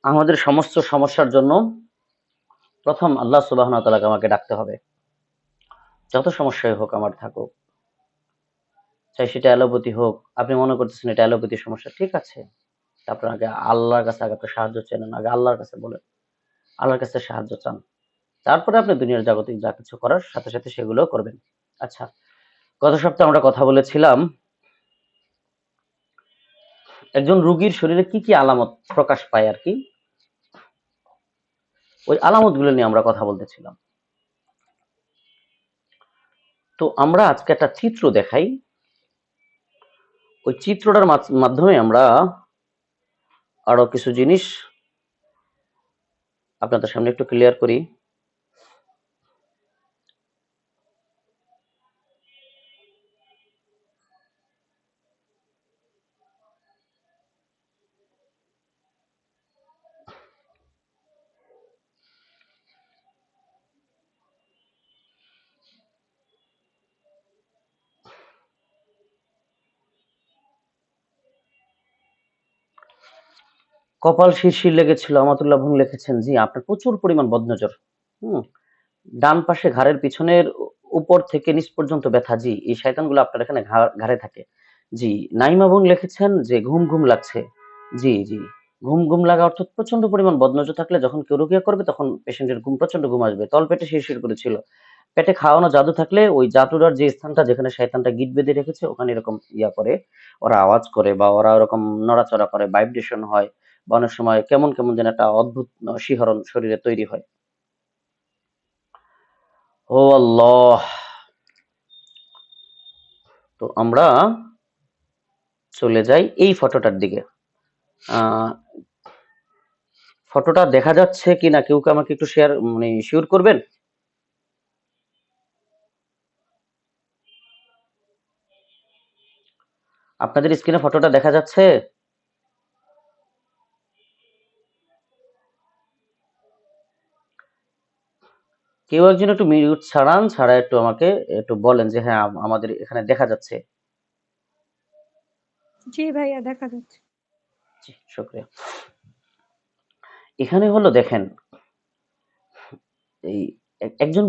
আমাদের সমস্ত সমস্যার জন্য প্রথম আল্লাহ সুবহানাহু ওয়া তাআলাকে আমাকে ডাকতে হবে। যত সমস্যাই হোক আমার থাকুক, চাই সেটা অ্যালোপ্যাথি হোক, আপনি মনে করতেছেন এটা অ্যালোপ্যাথির সমস্যা, ঠিক আছে। আপনার আগে আল্লাহর কাছে আগে আপনার সাহায্য চেয়ে নেন, আগে আল্লাহর কাছে বলেন, আল্লাহর কাছে সাহায্য চান। তারপরে আপনি দুনিয়ার জাগতিক যা কিছু করার সাথে সাথে সেগুলোও করবেন। আচ্ছা, গত সপ্তাহে আমরা কথা বলেছিলাম একজন রোগীর শরীরে কি কি আলামত প্রকাশ পায় আর কি, ওই আলামতগুলো নিয়ে আমরা কথা বলতেছিলাম। তো আমরা আজকে একটা চিত্র দেখাই, ওই চিত্রটার মাধ্যমে আমরা আরো কিছু জিনিস আপনাদের সামনে একটু ক্লিয়ার করি। কপাল শিরশির লেগেছিল, আমাতুল্লাহ ভুঁইয়া লিখেছেন, জি আপনার প্রচুর পরিমাণ বদনজর। হুম, ডান পাশে ঘাড়ের পিছনের উপর থেকে নিচ পর্যন্ত ব্যথা, জি এই শয়তানগুলো আপনার এখানে ঘাড়ে থাকে। জি, নাইমা বোন লিখেছেন যে ঘুম ঘুম লাগছে, জি জি, ঘুম ঘুম লাগা অর্থাৎ প্রচন্ড পরিমাণ বদনজর থাকলে যখন কেউ রুকিয়া করবে তখন পেশেন্টের প্রচন্ড ঘুম আসবে। তলপেটে শিরশির করেছিল, পেটে খাওয়ানো জাদু থাকলে ওই জাদুটার যে স্থানটা যেখানে শয়তানটা গিট বেঁধে রেখেছে ওখানে এরকম ইয়া করে, ওরা আওয়াজ করে বা ওরা ওরকম নড়াচড়া করে, ভাইব্রেশন হয়, বা অনেক সময় কেমন কেমন যেন একটা অদ্ভুত শিহরণ শরীরে তৈরি হয়। ও আল্লাহ, তো আমরা চলে যাই এই ফটোটার দিকে। ফটোটা দেখা যাচ্ছে কিনা কেউ কি আমাকে একটু শেয়ার মানে শিওর করবেন? আপনাদের স্ক্রিনে ফটোটা দেখা যাচ্ছে? কেউ একজন একটু মিউট ছাড়ান, ছাড়া একটু আমাকে একটু বলেন যে হ্যাঁ আমাদের এখানে দেখা যাচ্ছে। জি ভাইয়া, দেখা যাচ্ছে। জি, শুকরিয়া। এখানে হলো দেখেন, এই একজন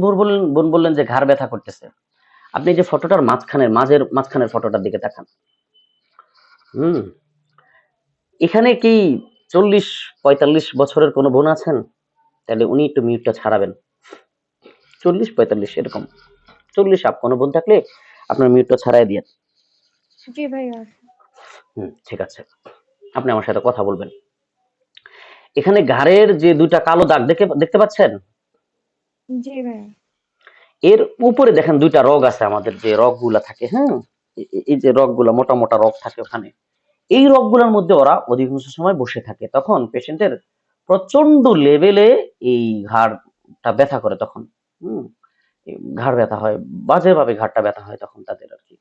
বোন বললেন যে ঘাড় ব্যথা করতেছে। আপনি যে ফটোটার মাঝখানের ফটোটার দিকে তাকান। হুম, এখানে কি 40-45 বছরের কোনো বোন আছেন? তাহলে উনি একটু মিউটটা ছাড়াবেন। 40-45 এরকম, 40 আপ কোনো বোন থাকলে আপনার মিউটটা ছাড়াই দিয়ে। জি ভাইয়া। ঠিক আছে, আপনি আমার সাথে কথা বলবেন। এখানে ঘাড়ের যে দুইটা কালো দাগ দেখতে পাচ্ছেন, জি ভাইয়া। এর উপরে দেখেন দুইটা রগ আছে, আমাদের যে রগগুলা থাকে, হ্যাঁ এই যে রগগুলা মোটা মোটা রগ থাকে ওখানে, এই রগগুলোর মধ্যে ওরা অধিকাংশ সময় বসে থাকে, তখন পেশেন্টের প্রচন্ড লেভেলে এই ঘাড়টা ব্যথা করে তখন। হুম, ঘাড় ব্যথা হয়, বাজে ভাবে ঘাড়টা ব্যথা হয় তখন তাদের আর কি।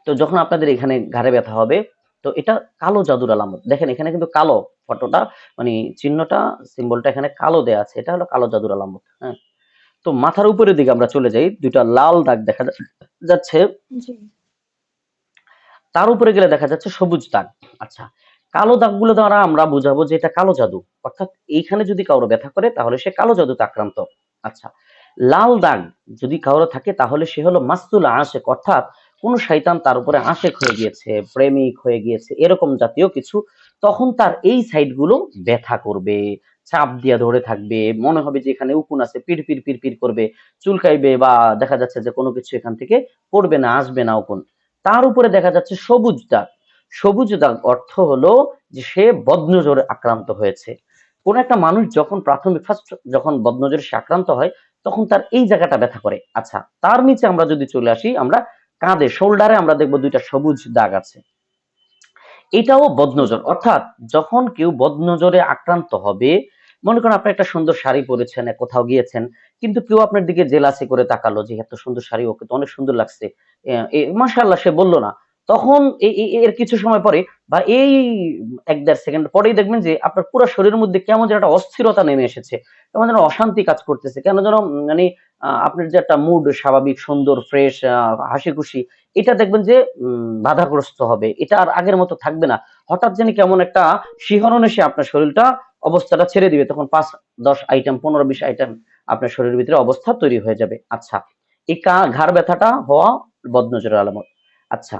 তো যখন আপনাদের এখানে ঘাড়ে ব্যথা হবে, তো এটা কালো জাদুর আলামত। দেখেন এখানে কিন্তু কালো ফটোটা, মানে চিহ্নটা, সিম্বলটা এখানে কালো দেয়া আছে, এটা হলো কালো জাদুর আলামত। হ্যাঁ, তো মাথার উপরের দিকে আমরা চলে যাই, দুইটা লাল দাগ দেখা যাচ্ছে, জি। তার উপরে গেলে দেখা যাচ্ছে সবুজ দাগ। আচ্ছা, কালো দাগগুলো দ্বারা আমরা বুঝাবো যে এটা কালো জাদু, অর্থাৎ এইখানে যদি কারো ব্যথা করে তাহলে সে কালো জাদুতে আক্রান্ত। আচ্ছা, লাল দাগ যদি কারো থাকে তাহলে সে হলো মাসতুল আশেক, অর্থাৎ কোন শয়তান তার উপরে আশেক হয়ে গিয়েছে, প্রেমিক হয়ে গিয়েছে, এরকম জাতীয় কিছু। তখন তার এই সাইড গুলো ব্যথা করবে, চাপ দিয়া ধরে থাকবে, মনে হবে যে এখানে উকুন আছে, পিড় পিড় পিড় পিড় করবে, চুলকাইবে, বা দেখা যাচ্ছে যে কোনো কিছু এখান থেকে পড়বে না, আসবে না উকুন। তার উপরে দেখা যাচ্ছে সবুজ দাগ। সবুজ দাগ অর্থ হলো যে সে বদনজরে আক্রান্ত হয়েছে। কোন একটা মানুষ যখন প্রাথমিক ফার্স্ট যখন বদনজরে সে আক্রান্ত হয় তখন তার এই জায়গাটা ব্যথা করে। আচ্ছা, তার নিচে আমরা যদি চলে আসি, আমরা কাঁধে শোল্ডারে আমরা দেখবো দুইটা সবুজ দাগ আছে, এটাও বদনজর। অর্থাৎ যখন কেউ বদনজরে আক্রান্ত হবে, মনে করেন আপনি একটা সুন্দর শাড়ি পরেছেন, কোথাও গিয়েছেন, কিন্তু কেউ আপনার দিকে জেলাসি করে তাকালো যে এত সুন্দর শাড়ি, ওকে তো অনেক সুন্দর লাগছে, মাশাআল্লাহ সে বললো না, তখন এর কিছু সময় পরে বা এই 1-1.5 সেকেন্ড পরেই দেখবেন যে আপনার পুরো শরীরের মধ্যে কেমন যেন একটা অস্থিরতা নেমে এসেছে, কেমন যেন অশান্তি কাজ করতেছে, কেন যেন মানে আপনার যে একটা মুড স্বাভাবিক সুন্দর ফ্রেশ হাসি খুশি, এটা দেখবেন যে বাধাগ্রস্ত হবে, এটা আর আগের মতো থাকবে না। হঠাৎ জানি কেমন একটা শিহরণ এসে আপনার শরীরটা অবস্থাটা ছেড়ে দিবে, তখন 5-10 আইটেম 15-20 আইটেম আপনার শরীরের ভিতরে অবস্থা তৈরি হয়ে যাবে। আচ্ছা, এই ঘাড় ব্যথাটা হওয়া বদনজরের আলামত। আচ্ছা,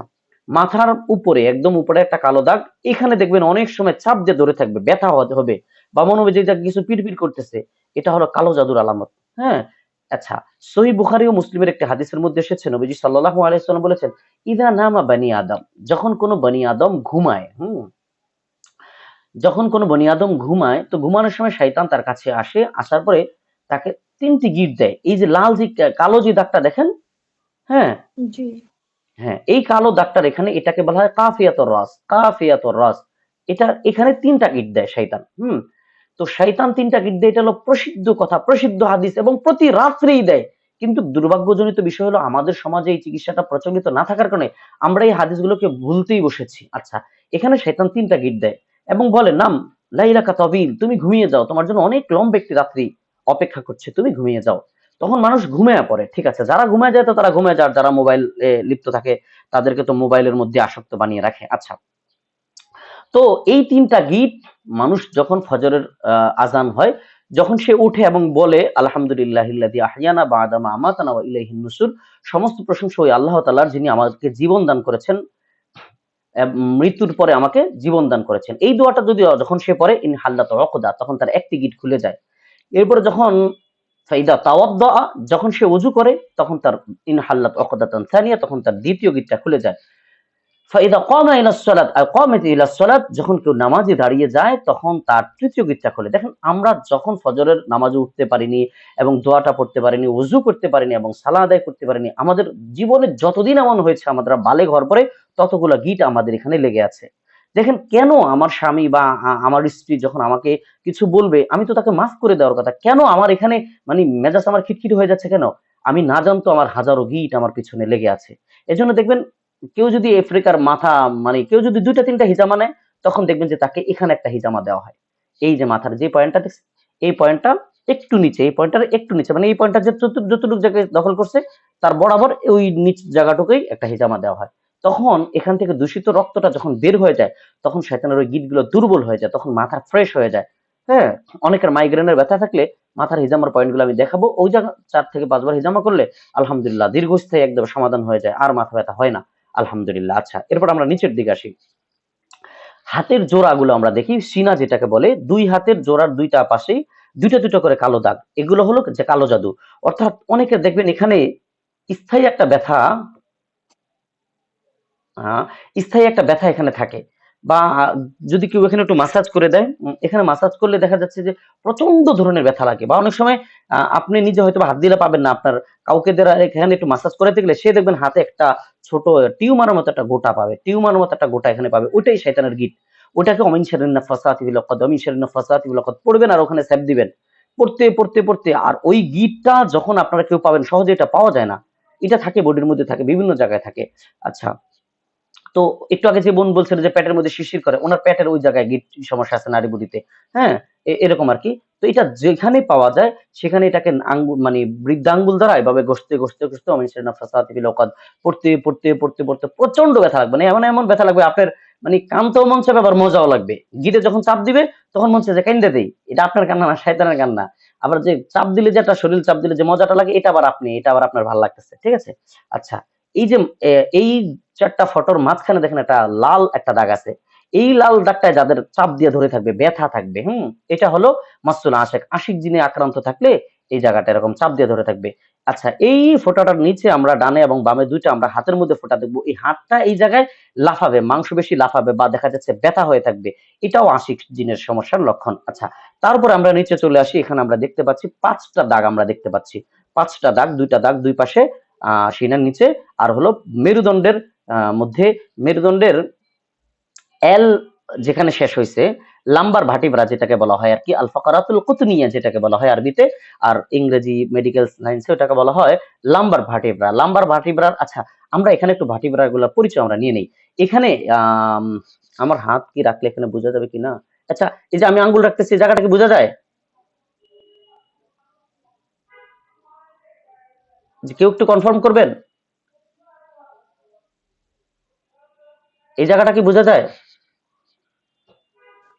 মাথার উপরে একদম উপরে একটা কালো দাগ, এখানে দেখবেন অনেক সময় চাপ দিয়ে ধরে থাকবে, ব্যথা হবে বা মনে হবে যে এটা কিছু পিড়পিড় করতেছে, এটা হলো কালো জাদুর আলামত। হ্যাঁ, আচ্ছা, সহিহ বুখারী ও মুসলিমের একটি হাদিসের মধ্যে এসেছে, নবীজি সাল্লাল্লাহু আলাইহি ওয়াসাল্লাম বলেছেন, ইদা নামা বানি আদম, যখন কোনো বনি আদম ঘুমায়, যখন কোনো বনি আদম ঘুমায়, তো ঘুমানোর সময় শয়তান তার কাছে আসে, আসার পরে তাকে 3টি গিট দেয়। এই যে লাল যে কালো যে দাগটা দেখেন, হ্যাঁ, জি, হ্যাঁ, এই কালো দাগটার এখানে এটাকে বলা হয় কাফিয়াতুর রাস, কাফিয়াতুর রাস। এটা এখানে 3টা গিট দেয় শয়তান। তো শয়তান 3টা গিট দেয়, এটা হলো প্রসিদ্ধ কথা, প্রসিদ্ধ হাদিস, এবং প্রতি রাত্রেই দেয়। কিন্তু দুর্ভাগ্যজনিত বিষয় হলো আমাদের সমাজে এই চিকিৎসাটা প্রচলিত না থাকার কারণে আমরা এই হাদিসগুলোকে ভুলতেই বসেছি। আচ্ছা, এখানে শয়তান 3টা গিট দেয় এবং বলে, নাম লাইলাকা তাবিল, তুমি ঘুমিয়ে যাও, তোমার জন্য অনেক লম্বা একটি রাত্রি অপেক্ষা করছে, তুমি ঘুমিয়ে যাও। তখন মানুষ ঘুমিয়ে পড়ে, ঠিক আছে, যারা ঘুমিয়ে যায় তো তারা ঘুমিয়ে যায়, আর যারা মোবাইল লিপ্ত থাকে তাদেরকে তো মোবাইলের মধ্যে আসক্ত বানিয়ে রাখে। আচ্ছা, তো এই 3টা গীত মানুষ যখন ফজরের আজান হয়, যখন সে উঠে এবং বলে আলহামদুলিল্লাহিল্লাযী আহইয়ানা বা'দা মা আমাতানা ওয়া ইলাইহিন নুশুর, সমস্ত প্রশংসা ওই আল্লাহ তাআলার যিনি আমাদেরকে জীবন দান করেছেন, মৃত্যুর পরে আমাকে জীবন দান করেছেন। এই দোয়াটা যদি যখন সে পড়ে, ইন হাল্লাত উকদা, তখন তার একটি গিট খুলে যায়। এরপরে যখন ফাইদা তাওয়াদ্দা, যখন সে ওযু করে, তখন তার ইন হাল্লাত উকদাতান সানিয়া, তখন তার দ্বিতীয় গিটটা খুলে যায়। ফাইদা কামা ইলাস সালাত আর কামাত ইলাস সালাত, যখন কেউ নামাজে দাঁড়িয়ে যায় তখন তার তৃতীয় গিটটা খোলে। দেখেন, আমরা যখন ফজরের নামাজে উঠতে পারিনি এবং দোয়াটা পড়তে পারিনি, ওযু করতে পারিনি এবং সালাত আদায় করতে পারিনি, আমাদের জীবনে যতদিন এমন হয়েছে আমাদের বালেগ হওয়ার পরে, ততগুলা গিট আমাদের এখানে লেগে আছে। দেখেন, কেন আমার স্বামী বা আমার স্ত্রী যখন আমাকে কিছু বলবে, আমি তো তাকে মাফ করে দেওয়ার কথা, কেন আমার এখানে মানে মেজাজ আমার খিটখিটে হয়ে যাচ্ছে কেন? আমি না জানতো আমার হাজারো গিট আমার পিছনে লেগে আছে। এজন্য দেখবেন, কেউ যদি আফ্রিকার মাথা, মানে কেউ যদি 2টা 3টা হিজামা নেয়, তখন দেখবেন যে তাকে এখানে একটা হিজামা দেওয়া হয়। এই যে মাথার যে পয়েন্টটা দেখছেন, এই পয়েন্টটা একটু নিচে, এই পয়েন্টটার একটু নিচে, মানে এই পয়েন্টটা যে যতটুকু জায়গায় দখল করছে তার বরাবর ওই নিচ জায়গাটুকুই একটা হিজামা দেওয়া হয়। তখন এখান থেকে দূষিত রক্তটা যখন বের হয়ে যায়, তখন শয়তানের ওই গিটগুলো দুর্বল হয়ে যায়, তখন মাথা ফ্রেশ হয়ে যায়। হ্যাঁ, অনেকের মাইগ্রেনের ব্যথা থাকলে মাথার হিজামার পয়েন্টগুলো আমি দেখাবো, ওই জায়গা 4 থেকে 5 বার হিজামা করলে আলহামদুলিল্লাহ দীর্ঘস্থায়ী একদম সমাধান হয়ে যায়, আর মাথা ব্যথা হয় না, আলহামদুলিল্লাহ। আচ্ছা, এরপর আমরা নিচের দিকে আসি। হাতের জোড়াগুলো আমরা দেখি, সিনা যেটাকে বলে, 2 হাতের জোড়ার 2টা পাশেই 2টা করে কালো দাগ, এগুলো হলো যে কালো জাদু। অর্থাৎ অনেকের দেখবেন এখানে স্থায়ী একটা ব্যথা, আহ, স্থায়ী একটা ব্যথা এখানে থাকে, বা যদি কেউ এখানে একটু মাসাজ করে দেয়, এখানে মাসাজ করলে দেখা যাচ্ছে যে প্রচন্ড ধরনের ব্যথা লাগে, বা অনেক সময় আপনি নিজে হয়তো হাত দিলে পাবেন না, আপনার কাউকে দ্বারা এখানে একটু মাসাজ করে দেখলে সে দেখবেন হাতে একটা ছোট টিউমারের মতো একটা গোটা পাবে, টিউমারের মতো একটা গোটা এখানে পাবে, ওইটাই শয়তানের গিট। ওটাকে অমিন শারিন নাফাসাতি বিল উকদ, অমিন শারিন নাফাসাতি বিল উকদ পড়বেন, আর ওখানে সেভ দিবেন, পড়তে পড়তে পড়তে, আর ওই গিটটা যখন আপনারা কেউ পাবেন, সহজে এটা পাওয়া যায় না, এটা থাকে বডির মধ্যে, থাকে বিভিন্ন জায়গায় থাকে। আচ্ছা, তো একটু আগে যে বোন বলছিল যে পেটের মধ্যে শিরশির করে, ওনার পেটের ওই জায়গায় গিট সমস্যা আছে, নাড়ি বুড়িতে। হ্যাঁ, এরকম আর কি। তো এটা যেখানে পাওয়া যায় সেখানে এটাকে আঙ্গুল, মানে বৃদ্ধাঙ্গুল দ্বারা এভাবে ঘষতে ঘষতে ঘষতে অমিন নাফাসাতি বিল উকাদ পড়তে পড়তে পড়তে পড়তে প্রচন্ড ব্যথা লাগবে, মানে এমন এমন ব্যথা লাগবে আপনার, মানে কানতেও মন চাবে, আবার মজাও লাগবে। গিটে যখন চাপ দিবে তখন মন চায় যে কাইন্দা দেই, এটা আপনার কান্না না, শয়তানের কান্না। আবার যে চাপ দিলে, যে একটা শরীর চাপ দিলে যে মজাটা লাগে, এটা আবার আপনি, এটা আবার আপনার ভালো লাগতেছে, ঠিক আছে। আচ্ছা, এই যে এই 4টা ফটোর মাঝখানে দেখেন একটা লাল একটা দাগ আছে, এই লাল দাগটায় যাদের চাপ দিয়ে ধরে থাকবে, ব্যথা থাকবে, এটা হলো মাসুল আশিক, আশিক জিনে আক্রান্ত থাকলে এই জায়গাটা এরকম চাপ দিয়ে ধরে থাকবে। আচ্ছা, এই ফোঁটাটার নিচে আমরা ডানে এবং বামে দুইটা আমরা হাতের মধ্যে ফোঁটা দেখবো, এই হাতটা এই জায়গায় লাফাবে, মাংস বেশি লাফাবে, বা দেখা যাচ্ছে ব্যথা হয়ে থাকবে, এটাও আশিক জিনের সমস্যার লক্ষণ। আচ্ছা, তারপরে আমরা নিচে চলে আসি, এখানে আমরা দেখতে পাচ্ছি 5টা দাগ, আমরা দেখতে পাচ্ছি 5টা দাগ, 2টা দাগ দুই পাশে সিনার নিচে, আর হলো মেরুদণ্ডের মধ্যে, মেরুদণ্ডের এল যেখানে শেষ হয়েছে, লাম্বার ভাটিব্রা যেটাকে বলা হয় আর কি, আল ফাকারাতুল কুতনিয়া যেটাকে বলা হয় আরবিতে, আর ইংরেজি মেডিকেল সায়েন্সে ওটাকে বলা হয় লাম্বার ভাটিব্রা, লাম্বার ভাটিব্রার। আচ্ছা, আমরা এখানে একটু ভাটিব্রা গুলোর পরিচয় আমরা নিয়ে নেই। এখানে আমার হাত কি রাখলে এখানে বোঝা যাবে কিনা? আচ্ছা, এই যে আমি আঙ্গুল রাখতেছি, এই জায়গাটা কি বোঝা যায়? যে কেউ একটু কনফার্ম করবেন। এই জায়গাটা কি বোঝা যায়?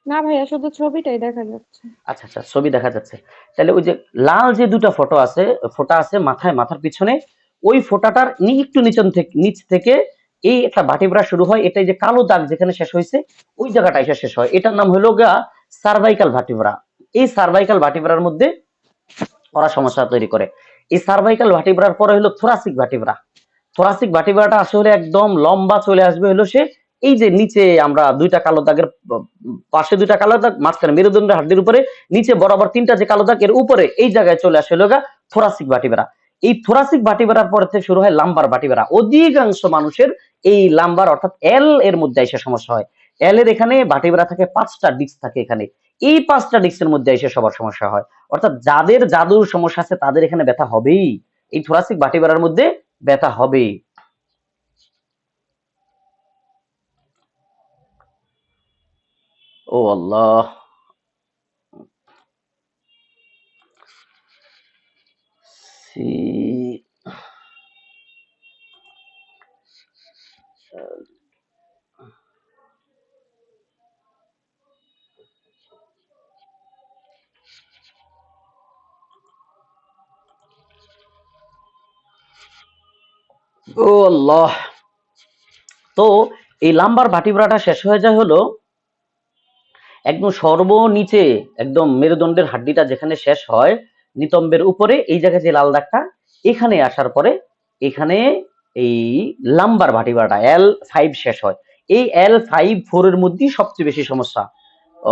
না ভাইয়া, শুধু ছবিটাই দেখা যাচ্ছে। আচ্ছা আচ্ছা, ছবি দেখা যাচ্ছে। তাহলে ওই যে লাল যে দুটো ফোঁটা আছে মাথার পিছনে, ওই ফোঁটাটার একটু নিচ থেকে এই একটা ভাটিব্রা শুরু হয়, এটাই যে কালো দাগ যেখানে শেষ হয়েছে ওই জায়গাটা এসে শেষ হয়, এটার নাম হলো গা সার্ভাইকাল ভাটিব্রা। এই সার্ভাইকাল ভাটিব্রার মধ্যে ওরা সমস্যা তৈরি করে। এই সার্ভাইকাল ভাটিব্রার পরে হলো থোরাসিক ভাটিব্রা। থোরাসিক ভার্টিব্রাটা আসলে একদম লম্বা চলে আসবে হলো সে এই যে নিচে আমরা দুইটা কালো দাগের পাশে দুইটা কালো দাগ, মাঝখানে মেরুদণ্ডের হাড্ডির উপরে নিচে বরাবর তিনটা যে কালো দাগ, এর উপরে এই জায়গায় চলে আসে হলো থোরাসিক ভার্টিব্রা। এই থোরাসিক ভার্টিব্রার পরে থেকে শুরু হয় লাম্বার ভার্টিব্রা। অধিকাংশ মানুষের এই লাম্বার অর্থাৎ এল এর মধ্যে এসে সমস্যা হয়। এল এর এখানে ভার্টিব্রা থাকে, 5টা ডিস্ক থাকে এখানে। এই 5টা ডিস্কের মধ্যে এসে সবার সমস্যা হয়। অর্থাৎ যাদের জাদুর সমস্যা আছে তাদের এখানে ব্যথা হবেই, এই থোরাসিক ভার্টিব্রার মধ্যে ব্যথা হবেই। ও আল্লাহ, সি ও আল্লাহ। তো এই লাম্বার ভাটিব্রাটা শেষ হয়ে যায় হলো একদম সর্বনিচে, একদম মেরুদণ্ডের হাড্ডিটা যেখানে শেষ হয় নিতম্বের উপরে এই জায়গায় যে লাল দাগটা, এখানে আসার পরে এখানে এই লাম্বার ভাটিব্রাটা L5 শেষ হয়। এই L5-4 এর মধ্যেই সবচেয়ে বেশি সমস্যা।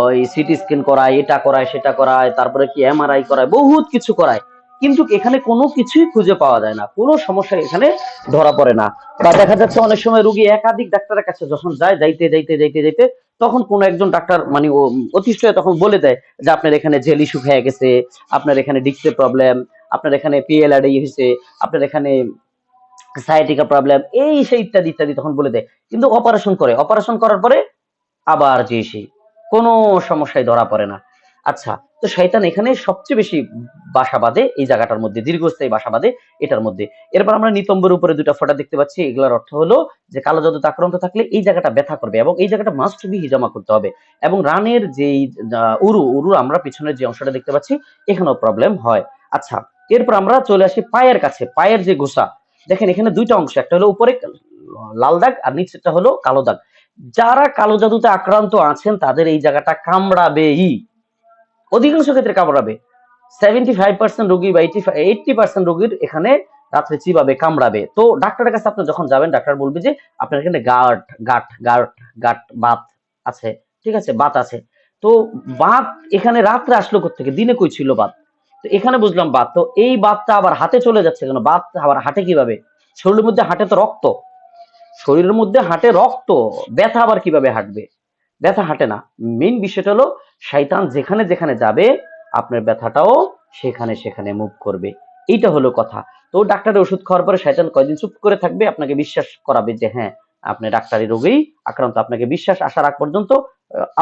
ওই সিটি স্ক্যান করায়, এটা করায়, সেটা করায়, তারপরে কি এমআরআই করায়, বহুত কিছু করায়, কিন্তু এখানে কোনো কিছুই খুঁজে পাওয়া যায় না, কোনো সমস্যা এখানে ধরা পড়ে না। বা দেখা যাচ্ছে অনেক সময় রোগী একাধিক ডাক্তারের কাছে যখন যায়, যাইতে তখন কোন একজন ডাক্তার মানে অতিষ্ঠ হয়ে তখন বলে দেয় যে আপনার এখানে জেলি শুকিয়ে গেছে, আপনার এখানে ডিস্কের প্রবলেম, আপনার এখানে পিএলআরডি হয়েছে, আপনার এখানে সায়াটিকা প্রবলেম, এই সেই ইত্যাদি ইত্যাদি তখন বলে দেয়। কিন্তু অপারেশন করার পরে আবার যে সেই কোনো সমস্যায় ধরা পড়ে না। আচ্ছা, তো শয়তান এখানে সবচেয়ে বেশি বাসা বাঁধে এই জায়গাটার মধ্যে, দীর্ঘস্থায়ী বাসা বাঁধে এটার মধ্যে। এরপর আমরা নিতম্বের উপরে দুটা ফোঁটা দেখতে পাচ্ছি, এগুলোর অর্থ হলো যে কালো জাদুতে আক্রান্ত থাকলে এই জায়গাটা ব্যথা করবে এবং এই জায়গাটা মাস্ট বি হিজামা করতে হবে। এবং রানের যেই উরু আমরা পিছনের যে অংশটা দেখতে পাচ্ছি এখানেও প্রবলেম হয়। আচ্ছা, এরপর আমরা চলে আসি পায়ের কাছে। পায়ের যে গোসা, দেখেন এখানে দুইটা অংশ, একটা হলো উপরে লাল দাগ আর নিচেরটা হলো কালো দাগ। যারা কালো জাদুতে আক্রান্ত আছেন তাদের এই জায়গাটা কামড়াবেই, অধিকাংশ ক্ষেত্রে কামড়াবে। 75% রোগী বা 80% রোগীর এখানে রাত্রে চিবাবে, কামড়াবে। তো ডাক্তারের কাছে আপনি যখন যাবেন ডাক্তার বলবে যে আপনার এখানে গাট বাত আছে, ঠিক আছে, বাত আছে। তো বাত এখানে রাত্রে আসলো কোত্থেকে, দিনে কই ছিল বাত? তো এখানে বুঝলাম বাত, তো এই বাতটা আবার হাতে চলে যাচ্ছে কেন? বাত আবার হাটে কিভাবে? শরীরের মধ্যে হাটে তো রক্ত, শরীরের মধ্যে হাটে রক্ত, ব্যথা আবার কিভাবে হাঁটবে? ব্যথা হাঁটে না। মেইন বিষয়টা হলো শয়তান যেখানে যেখানে যাবে আপনার ব্যথাটাও সেখানে সেখানে মুভ করবে, এইটা হলো কথা। তো ডাক্তারের ওষুধ খাওয়ার পরে শয়তান কয়দিন চুপ করে থাকবে, আপনাকে বিশ্বাস করাবে যে হ্যাঁ আপনি ডাক্তারি রোগেই আক্রান্ত, আপনাকে বিশ্বাস আসার আগ পর্যন্ত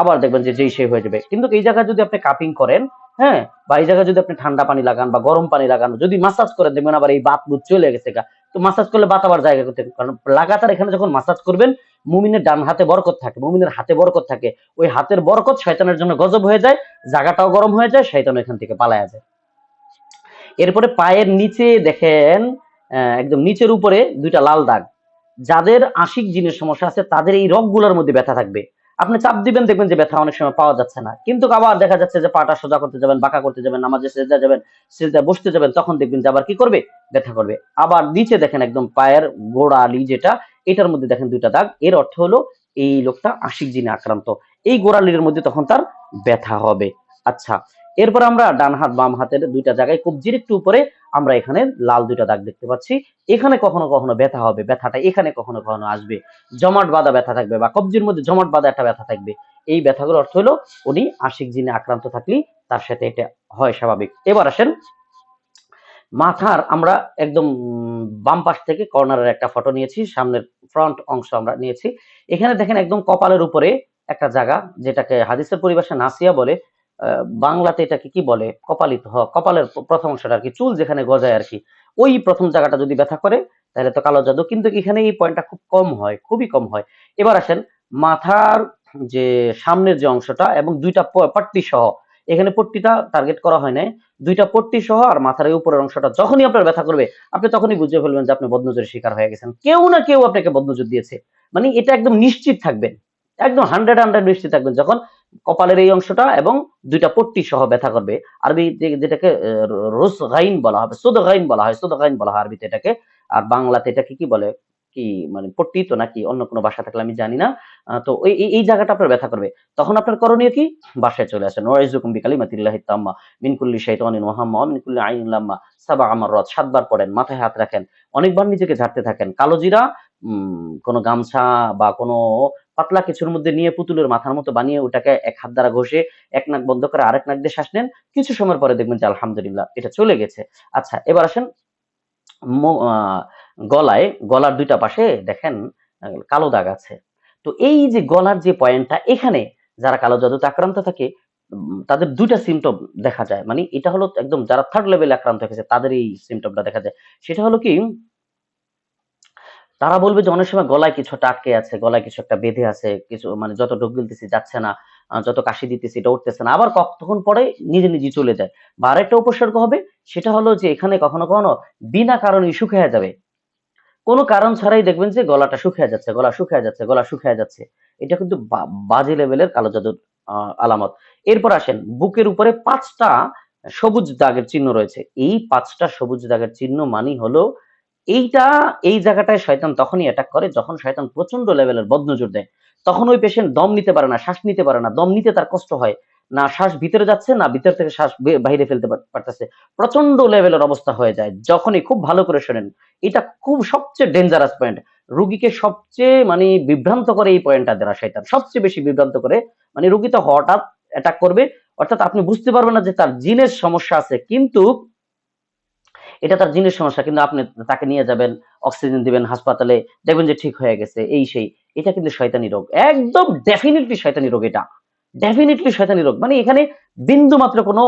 আবার দেখবেন যে যেই সেই হয়ে যাবে। কিন্তু এই জায়গায় যদি আপনি কাপিং করেন, হ্যাঁ, বা এই জায়গায় যদি আপনি ঠান্ডা পানি লাগান বা গরম পানি লাগান, যদি মাসাজ করে দেখবেন আবার এই বাত বুত চলে গেছে গা। তো মাসাজ করলে বাত আবার জায়গা করতে, কারণ লাগাতার এখানে যখন মাসাজ করবেন মুমিনের ডান হাতে বরকত থাকে, মুমিনের হাতে বরকত থাকে, ওই হাতের বরকত শয়তানের জন্য গজব হয়ে যায়, জায়গাটাও গরম হয়ে যায়, শয়তান এখান থেকে পালায়া যায়। এরপরে পায়ের নিচে দেখেন একদম নিচের উপরে দুইটা লাল দাগ। যাদের আশিক জিনের সমস্যা আছে তাদের এই রগগুলোর মধ্যে ব্যথা থাকবে। আপনি চাপ দিবেন দেখবেন যে ব্যথা অনেক সময় পাওয়া যাচ্ছে না, কিন্তু আবার দেখা যাচ্ছে যে পাটা সোজা করতে যাবেন, বাঁকা করতে যাবেন, নামাজে সেজদা যাবেন, সেজদায় বসতে যাবেন, তখন দেখবেন যে আবার কি করবে, ব্যথা করবে। আবার নিচে দেখেন একদম পায়ের গোড়ালি যেটা, এটার মধ্যে দেখেন দুইটা দাগ, এর অর্থ হলো এই লোকটা আশিক জিনে আক্রান্ত, এই গোড়ালির মধ্যে তখন তার ব্যথা হবে। আচ্ছা, এরপর আমরা ডান হাত বাম হাতের দুইটা জায়গায় কবজির একটু উপরে আমরা এখানে লাল দুইটা দাগ দেখতে পাচ্ছি, এখানে কখনো কখনো ব্যথা হবে, ব্যথাটা এখানে কখনো কখনো আসবে, জমাট বাঁধা ব্যথা থাকবে বা কবজির মধ্যে জমাট বাঁধা একটা ব্যথা থাকবে। এই ব্যথাগুলোর অর্থ হলো উনি আশিক জিনে আক্রান্ত থাকলেই তার সাথে এটা হয় স্বাভাবিক। এবার আসেন মাথার, আমরা একদম বাম পাশ থেকে কর্নারের একটা ফটো নিয়েছি, সামনের ফ্রন্ট অংশ আমরা নিয়েছি। এখানে দেখেন একদম কপালের উপরে একটা জায়গা, যেটাকে হাদিসের পরিভাষায় নাসিয়া বলে, বাংলাতে এটাকে কি বলে, কপালিত, কপালের প্রথম অংশটা আর কি, চুল যেখানে গজায় আর কি, ওই প্রথম জায়গাটা যদি ব্যথা করে তাহলে তো কালো জাদু। কিন্তু এখানে এই পয়েন্টটা খুব কম হয়, খুবই কম হয়। এবার আসেন মাথার যে সামনের যে অংশটা এবং দুইটা পট্টি সহ, এখানে পট্টিটা টার্গেট করা হয় নাই, দুইটা পট্টি সহ আর মাথার এই উপরের অংশটা যখনই আপনার ব্যথা করবে আপনি তখনই বুঝে ফেলবেন যে আপনি বদনজরের শিকার হয়ে গেছেন, কেউ না কেউ আপনাকে বদনজর দিয়েছে। মানে এটা একদম নিশ্চিত থাকবেন, একদম 100 নিশ্চিত থাকবেন যখন কপালের এই অংশটা এবং দুইটা পট্টি সহ ব্যথা করবে। আরবি যেটাকে রোস গাইন বলা হবে, সুদ গাইন বলা হয়, সুদ গাইন বলা হয় আরবিতে এটাকে। আর বাংলাতে এটাকে কি বলে, কি মানে পট্টি তো নাকি অন্য কোনো ভাষা থাকলে আমি জানি না। তো ওই এই জায়গাটা আপনার ব্যথা করবে, তখন আপনার করণীয় কি, বাসায় চলে আসেন। ওয়াইজুকুম বিকালিমাতিল্লাহি তাম্মা মিন কুল্লি শাইতানিন ওয়া হাম্মা ওয়া মিন কুল্লি আইনিন লাম্মা সাবআ মাররাত, 7 বার পড়েন, মাথায় হাত রাখেন, অনেকবার নিজেকে ঝাড়তে থাকেন। কালো জিরা কোনো গামছা বা কোনো পাতলা কিছুর মধ্যে নিয়ে পুতুলের মাথার মতো বানিয়ে ওটাকে এক হাত দ্বারা ঘষে এক নাক বন্ধ করে আরেক নাক দিয়ে শ্বাস নেন, কিছু সময় পরে দেখবেন যে আলহামদুলিল্লাহ এটা চলে গেছে। আচ্ছা, এবার আসেন গলায়, গলার দুইটা পাশে দেখেন কালো দাগ আছে। তো এই যে গলার যে পয়েন্টটা এখানে যারা কালো জাদুতে আক্রান্ত থাকে তাদের দুইটা সিমটম দেখা যায়। মানে এটা হলো একদম যারা থার্ড লেভেলে আক্রান্ত হয়েছে তাদের এই সিমটমটা দেখা যায়। সেটা হলো কি, তারা বলবে যে অনেক সময় গলায় কিছু একটা আটকে আছে, গলায় কিছু একটা বেঁধে আছে, কিছু মানে যত ঢোক গিলতেছি যাচ্ছে না, যত কাশি দিতেছি এটা উঠতেছে না, আবার কতক্ষণ পরে নিজে নিজে চলে যায়। বা আরেকটা উপসর্গ হবে, সেটা হলো যে এখানে কখনো কখনো বিনা কারণে শুকিয়ে যাবে, কোনো কারণ ছাড়াই দেখবেন যে গলাটা শুকিয়ে যাচ্ছে, গলা শুকিয়ে যাচ্ছে, গলা শুকিয়ে যাচ্ছে। এটা কিন্তু বাজে লেভেলের কালো জাদুর আলামত। এরপর আসেন, বুকের উপরে 5টা সবুজ দাগের চিহ্ন রয়েছে। এই 5টা সবুজ দাগের চিহ্ন মানেই হলো এইটা, এই জায়গাটায় শয়তান তখনই অ্যাটাক করে যখন শয়তান প্রচন্ড লেভেলের বদনজর দেয়। তখন ওই পেশেন্ট দম নিতে পারে না, শ্বাস নিতে পারে না, দম নিতে তার কষ্ট হয়, না শ্বাস ভিতরে যাচ্ছে না ভিতর থেকে শ্বাস বাইরে ফেলতে পারতেছে, প্রচন্ড লেভেলের অবস্থা হয়ে যায় যখনই। খুব ভালো করে শোনেন, এটা খুব সবচেয়ে ডেঞ্জারাস পয়েন্ট, রুগীকে সবচেয়ে মানে বিভ্রান্ত করে এই পয়েন্টটা দ্বারা শয়তান সবচেয়ে বেশি বিভ্রান্ত করে। মানে রুগী তো হঠাৎ অ্যাটাক করবে, অর্থাৎ আপনি বুঝতে পারবেন না যে তার জিনের সমস্যা আছে, কিন্তু এটা তার জিনের সমস্যা, কিন্তু আপনি তাকে নিয়ে যাবেন, অক্সিজেন দিবেন হাসপাতালে, দেখবেন যে ঠিক হয়ে গেছে এই সেই। এটা কিন্তু শয়তানি রোগ, একদম ডেফিনিটলি শয়তানি রোগ, এটা ডেফিনিটলি শয়তানি রোগ। মানে এখানে বিন্দু মাত্র কোনো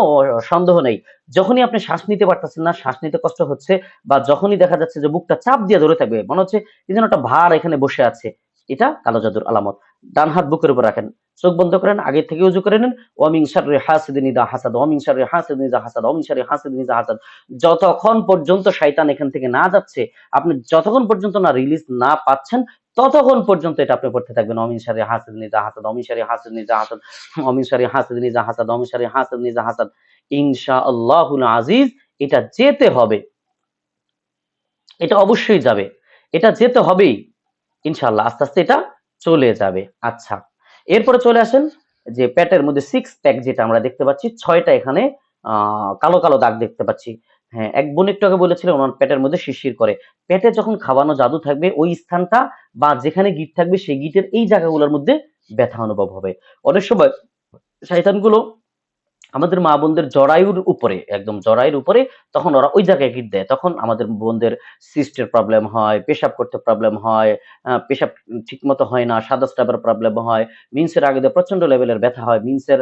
সন্দেহ নেই। যখনই আপনি শ্বাস নিতে পারতেছেন না, শ্বাস নিতে কষ্ট হচ্ছে, বা যখনই দেখা যাচ্ছে যে বুকটা চাপ দিয়ে ধরে থাকবে, মনে হচ্ছে কি যেন একটা ভার এখানে বসে আছে, এটা কালো জাদুর আলামত। ডান হাত বুকের উপর রাখেন, চোখ বন্ধ করেন, আগে থেকে উজু করে নেন। ওয়ামিন শাররি হাসিদিন ইযা হাসাদ, ওয়ামিন শাররি হাসিদিন ইযা হাসাদ, ওয়ামিন শাররি হাসিদিন ইযা হাসাদ। যতক্ষণ পর্যন্ত শয়তান এখান থেকে না যাচ্ছে, আপনি যতক্ষণ পর্যন্ত না রিলিজ না পাচ্ছেন, ততক্ষণ পর্যন্ত এটা আপনি পড়তে থাকবেন। অমিন শারি হাসিদিন ইযা হাসাদ, অমিন শারি হাসিদিন ইযা হাসাদ, অমিন শারি হাসিদিন ইযা হাসাদ, অমিন শারি হাসিদিন ইযা হাসাদ। ইনশাআল্লাহুল আজিজ, এটা যেতে হবে, এটা অবশ্যই যাবে, এটা যেতে হবেই ইনশাআল্লাহ, আস্তে আস্তে এটা চলে যাবে। আচ্ছা, এরপরে চলে আসেন যে পেটের মধ্যে 6 প্যাক যেটা আমরা দেখতে পাচ্ছি, 6টা এখানে কালো কালো দাগ দেখতে পাচ্ছি। হ্যাঁ, এক বোন একটু আগে বলেছিল ওনার পেটের মধ্যে শিরশির করে। পেটে যখন খাওয়ানো জাদু থাকবে ওই স্থানটা বা যেখানে গিট থাকবে সেই গিটের এই জায়গাগুলোর মধ্যে ব্যথা অনুভব হবে। অনেক সময় শয়তানগুলো আমাদের মা বোনদের জরায়ুর উপরে, একদম জরায়ুর উপরে, তখন ওরা ওই জায়গায় হিট দেয়, তখন আমাদের বোনদের সিস্টের প্রবলেম হয়, পেশাব করতে প্রবলেম হয়, পেশাব ঠিক মতো হয় না, সাদা স্টাবের প্রবলেম হয়, মিন্সের আগে দিয়ে প্রচন্ড লেভেলের ব্যথা হয়, মিন্সের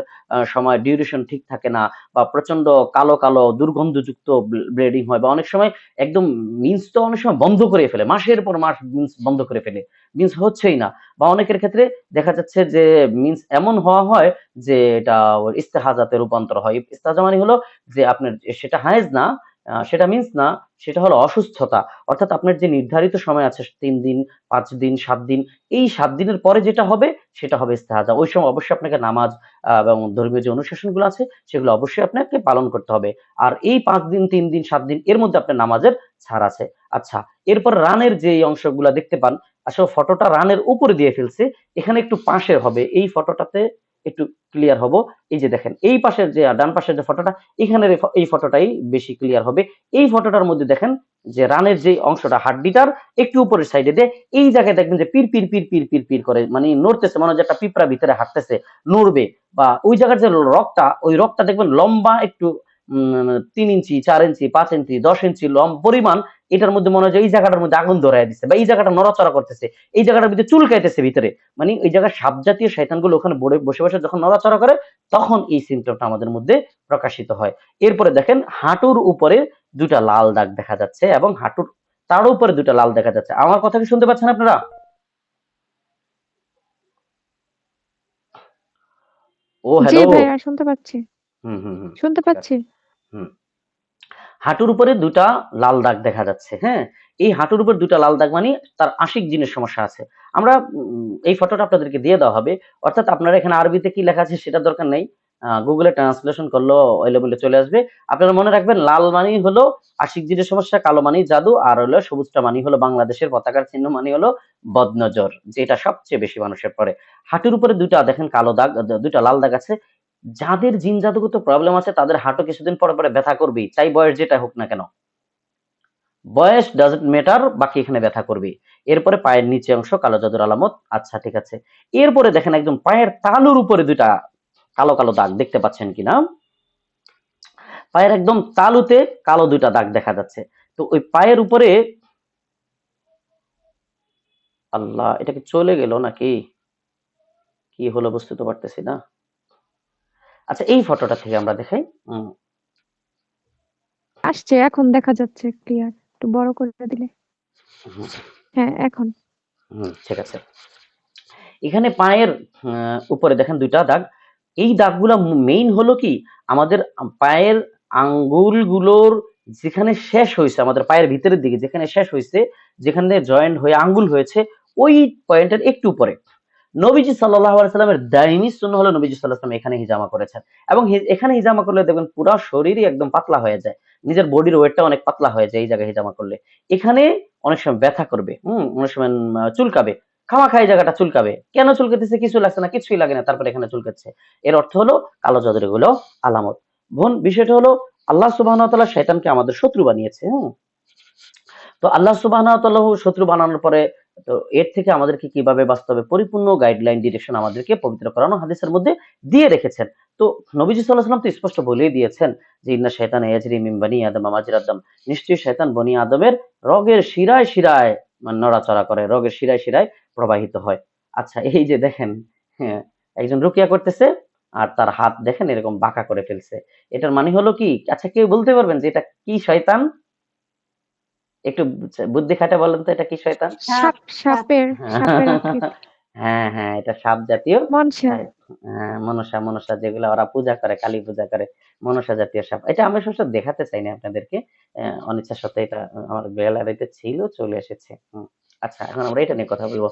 সময় ডিউরেশন ঠিক থাকে না, বা প্রচন্ড কালো কালো দুর্গন্ধযুক্ত ব্লিডিং হয়, বা অনেক সময় একদম মিন্স তো অনেক সময় বন্ধ করে ফেলে, মাসের পর মাস মিন্স বন্ধ করে ফেলে, মিন্স হচ্ছেই না। বা অনেকের ক্ষেত্রে দেখা যাচ্ছে যে মিন্স এমন হওয়া হয় যে এটা ওর ইস্তেহাজাতে রূপান্তর হয়। ইস্তেহাজা মানে হলো যে আপনার সেটা হায়েজ না, সেটা মিন্স না, সেটা হলো অসুস্থতা। অর্থাৎ আপনার যে নির্ধারিত সময় আছে ৩ দিন, ৫ দিন, ৭ দিন, এই ৭ দিনের পরে যেটা হবে সেটা হবে ইস্তেহাজা। ওই সময় অবশ্যই আপনাকে নামাজ এবং ধর্মীয় যে অনুশাসনগুলো আছে সেগুলো অবশ্যই আপনাকে পালন করতে হবে। আর এই ৫ দিন, ৩ দিন, ৭ দিন এর মধ্যে আপনার নামাজের ছাড় আছে। আচ্ছা, এরপর রানের যে অংশগুলা দেখতে পান, আসলে ফটোটা রানের উপরে দিয়ে ফেলছে, এখানে একটু পাশে হবে, এই ফটোটাতে একটু ক্লিয়ার হব। এই যে দেখেন এই পাশের যে ডান পাশের যে ফটোটা, এখানের এই ফটোটাই বেশি ক্লিয়ার হবে। এই ফটোটার মধ্যে দেখেন যে রানের যে অংশটা হাড্ডিটার একটু উপরের সাইডে দিয়ে এই জায়গায় দেখবেন যে পির পির পির পির পির পির করে, মানে নড়তেছে, মনে হয় যে একটা পিঁপড়া ভিতরে হাঁটতেছে, নড়বে। বা ওই জায়গার যে রগটা, ওই রগটা দেখবেন লম্বা একটু ৩ ইঞ্চি, ৪ ইঞ্চি, ৫ ইঞ্চি, ১০ ইঞ্চি পরিমাণ। এটার মধ্যে মনে হয় যে এই জায়গাটার মধ্যে আগুন ধরায় দিচ্ছে, বা এই জায়গাটা নড়াচড়া করতেছে, এই জায়গাটার ভিতরে চুলকাইতেছে ভিতরে। মানে ওই জায়গায় সাপ জাতীয় শয়তানগুলো ওখানে বসে বসে যখন নড়াচড়া করে, তখন এই সিমটমটা আমাদের মধ্যে প্রকাশিত হয়। এরপরে দেখেন হাঁটুর উপরে ২টা লাল দাগ দেখা যাচ্ছে, এবং হাঁটুর তার উপরে ২টা লাল দেখা যাচ্ছে। আমার কথা কি শুনতে পাচ্ছেন আপনারা? ও জি হ্যালো। ভাইয়া শুনতে পাচ্ছি। হুম হুম হুম। শুনতে ঠিক আছে। পাচ্ছি। হুম। হাঁটুর উপরে দুটা লাল দাগ দেখা যাচ্ছে, হ্যাঁ? এই হাঁটুর উপর দুটা লাল দাগ মানে তার আশিক জিনের সমস্যা আছে। আমরা এই ফটোটা আপনাদেরকে দিয়ে দেওয়া হবে। অর্থাৎ আপনারা এখানে আরবিতে কি লেখা আছে সেটার দরকার নেই। গুগলে ট্রান্সলেশন করলেও এলোমেলো চলে আসবে। আপনারা মনে রাখবেন লাল মানেই হলো আশিক জিনের সমস্যা, কালো মানেই জাদু, আর হলো সবুজটা মানেই হলো বাংলাদেশের পতাকার চিহ্ন মানে হলো বদনজর, যেটা সবচেয়ে বেশি মানুষের পড়ে। হাঁটুর উপরে দুইটা দেখেন কালো দাগ, দুইটা লাল দাগ আছে। যাদের জিন জাদুগত প্রবলেম আছে তাদের হাঁটু কিছুদিন পরে পরে ব্যথা করবেই, চাই বয়স যেটা হোক না কেন। বয়স ডাজন্ট ম্যাটার, বাকি এখানে ব্যথা করবে। এরপরে পায়ের নিচে অংশ কালো জাদুর আলামত। আচ্ছা ঠিক আছে। এরপরে দেখেন একদম পায়ের তালুর উপরে দুইটা কালো কালো দাগ দেখতে পাচ্ছেন কিনা। পায়ের একদম তালুতে কালো দুইটা দাগ দেখা যাচ্ছে। তো ওই পায়ের উপরে, আল্লাহ এটা কি চলে গেল নাকি কি হলো বুঝতে তো পারতেছি না। আচ্ছা এই ফটোটা থেকে আমরা দেখাই। উম, আসছে, এখন দেখা যাচ্ছে ক্লিয়ার। একটু বড় করে দিলে। হুম, হ্যাঁ, এখন। ঠিক আছে। এখানে পায়ের উপরে দেখেন দুইটা দাগ। এই দাগগুলা মেইন হলো কি আমাদের পায়ের আঙ্গুলগুলোর যেখানে শেষ হয়েছে, আমাদের পায়ের ভিতরের দিকে যেখানে শেষ হয়েছে, যেখানে জয়েন্ট হয়ে আঙ্গুল হয়েছে, ওই পয়েন্টের একটু উপরে নবীজি সাল্লাল্লাহু আলাইহি সাল্লামের দাইমি সুন্নাহ হলো নবীজি সাল্লাল্লাহু আলাইহি সাল্লাম এখানে হিজামা করেছেন। এবং এখানে হিজামা করলে দেখবেন পুরো শরীরই একদম পাতলা হয়ে যায়। নিজের বডির ওয়েটটা অনেক পাতলা হয়ে যায় এই জায়গায় হিজামা করলে। এখানে অনেক সময় ব্যথা করবে, অনেক সময় চুলকাবে। খামাখা এই জায়গাটা চুলকাবে। কেন চুলকাতেছে? কিছু লাগছে না, কিছুই লাগে না। তারপরে এখানে চুলকাচ্ছে। এর অর্থ হলো কালো জাদুর এগুলো আলামত। বোন বিষয়টা হলো আল্লাহ সুবহানাহু ওয়া তাআলা শয়তানকে আমাদের শত্রু বানিয়েছে। তো আল্লাহ সুবহানাহু ওয়া তাআলা শত্রু বানানোর পরে তো এর থেকে আমাদেরকে কিভাবে বাঁচতে হবে পরিপূর্ণ গাইডলাইন ডিরেকশন আমাদেরকে পবিত্র কোরআন ও হাদিসের মধ্যে দিয়ে রেখেছেন। তো নবীজি সাল্লাল্লাহু আলাইহি ওয়াসাল্লাম তো স্পষ্ট বলেই দিয়েছেন যে ইন্না শাইতানা ইয়াজরি মিন বানি আদম মাজরাদ দাম। নিশ্চয়ই শয়তান বনি আদমের রগের শিরায় শিরায় নড়াচড়া করে, রগের শিরায় শিরায় প্রবাহিত হয়। আচ্ছা এই যে দেখেন, হ্যাঁ, একজন রুকিয়া করতেছে আর তার হাত দেখেন এরকম বাঁকা করে ফেলছে। এটার মানে হলো কি? আচ্ছা কেউ বলতে পারবেন যে এটা কি শয়তান? একটু বুদ্ধি খাটে বলেন তো এটা কি শয়তান? সাপ, সাপের আকৃতি। হ্যাঁ, হ্যাঁ, এটা সাপ জাতীয় মনসা। মনসা যেগুলা ওরা পূজা করে, কালী পূজা করে, মনসা জাতীয় সাপ। এটা আমি অবশ্য দেখাতে চাইনি আপনাদেরকে। অনিচ্ছা সত্ত্বে এটা আমার গ্যালারিতে ছিল, চলে এসেছে। আচ্ছা এখন আমরা এটা নিয়ে কথা বলবো।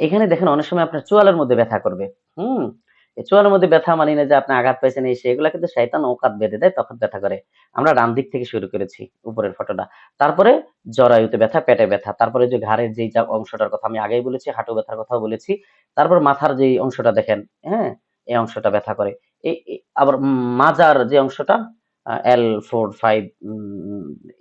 এখানে দেখেন অনেক সময় আপনার চোয়ালের মধ্যে ব্যথা করবে। হুম? এই চোয়ালের মধ্যে ব্যথা মানে না যে আপনি আঘাত পাইছেন এই সেই, এগুলা কিন্তু শয়তান ওকাত বেঁধে দেয় তখন ব্যথা করে। আমরা ডান দিক থেকে শুরু করেছি উপরের ফটোটা। তারপরে জরায়ুতে ব্যথা, পেটে ব্যথা। তারপরে যে ঘাড়ের যেই অংশটার কথা আমি আগেই বলেছি, হাঁটু ব্যথার কথাও বলেছি। তারপর মাথার যেই অংশটা দেখেন, হ্যাঁ? এই অংশটা ব্যথা করে। আবার মাজার যে অংশটা L4, 5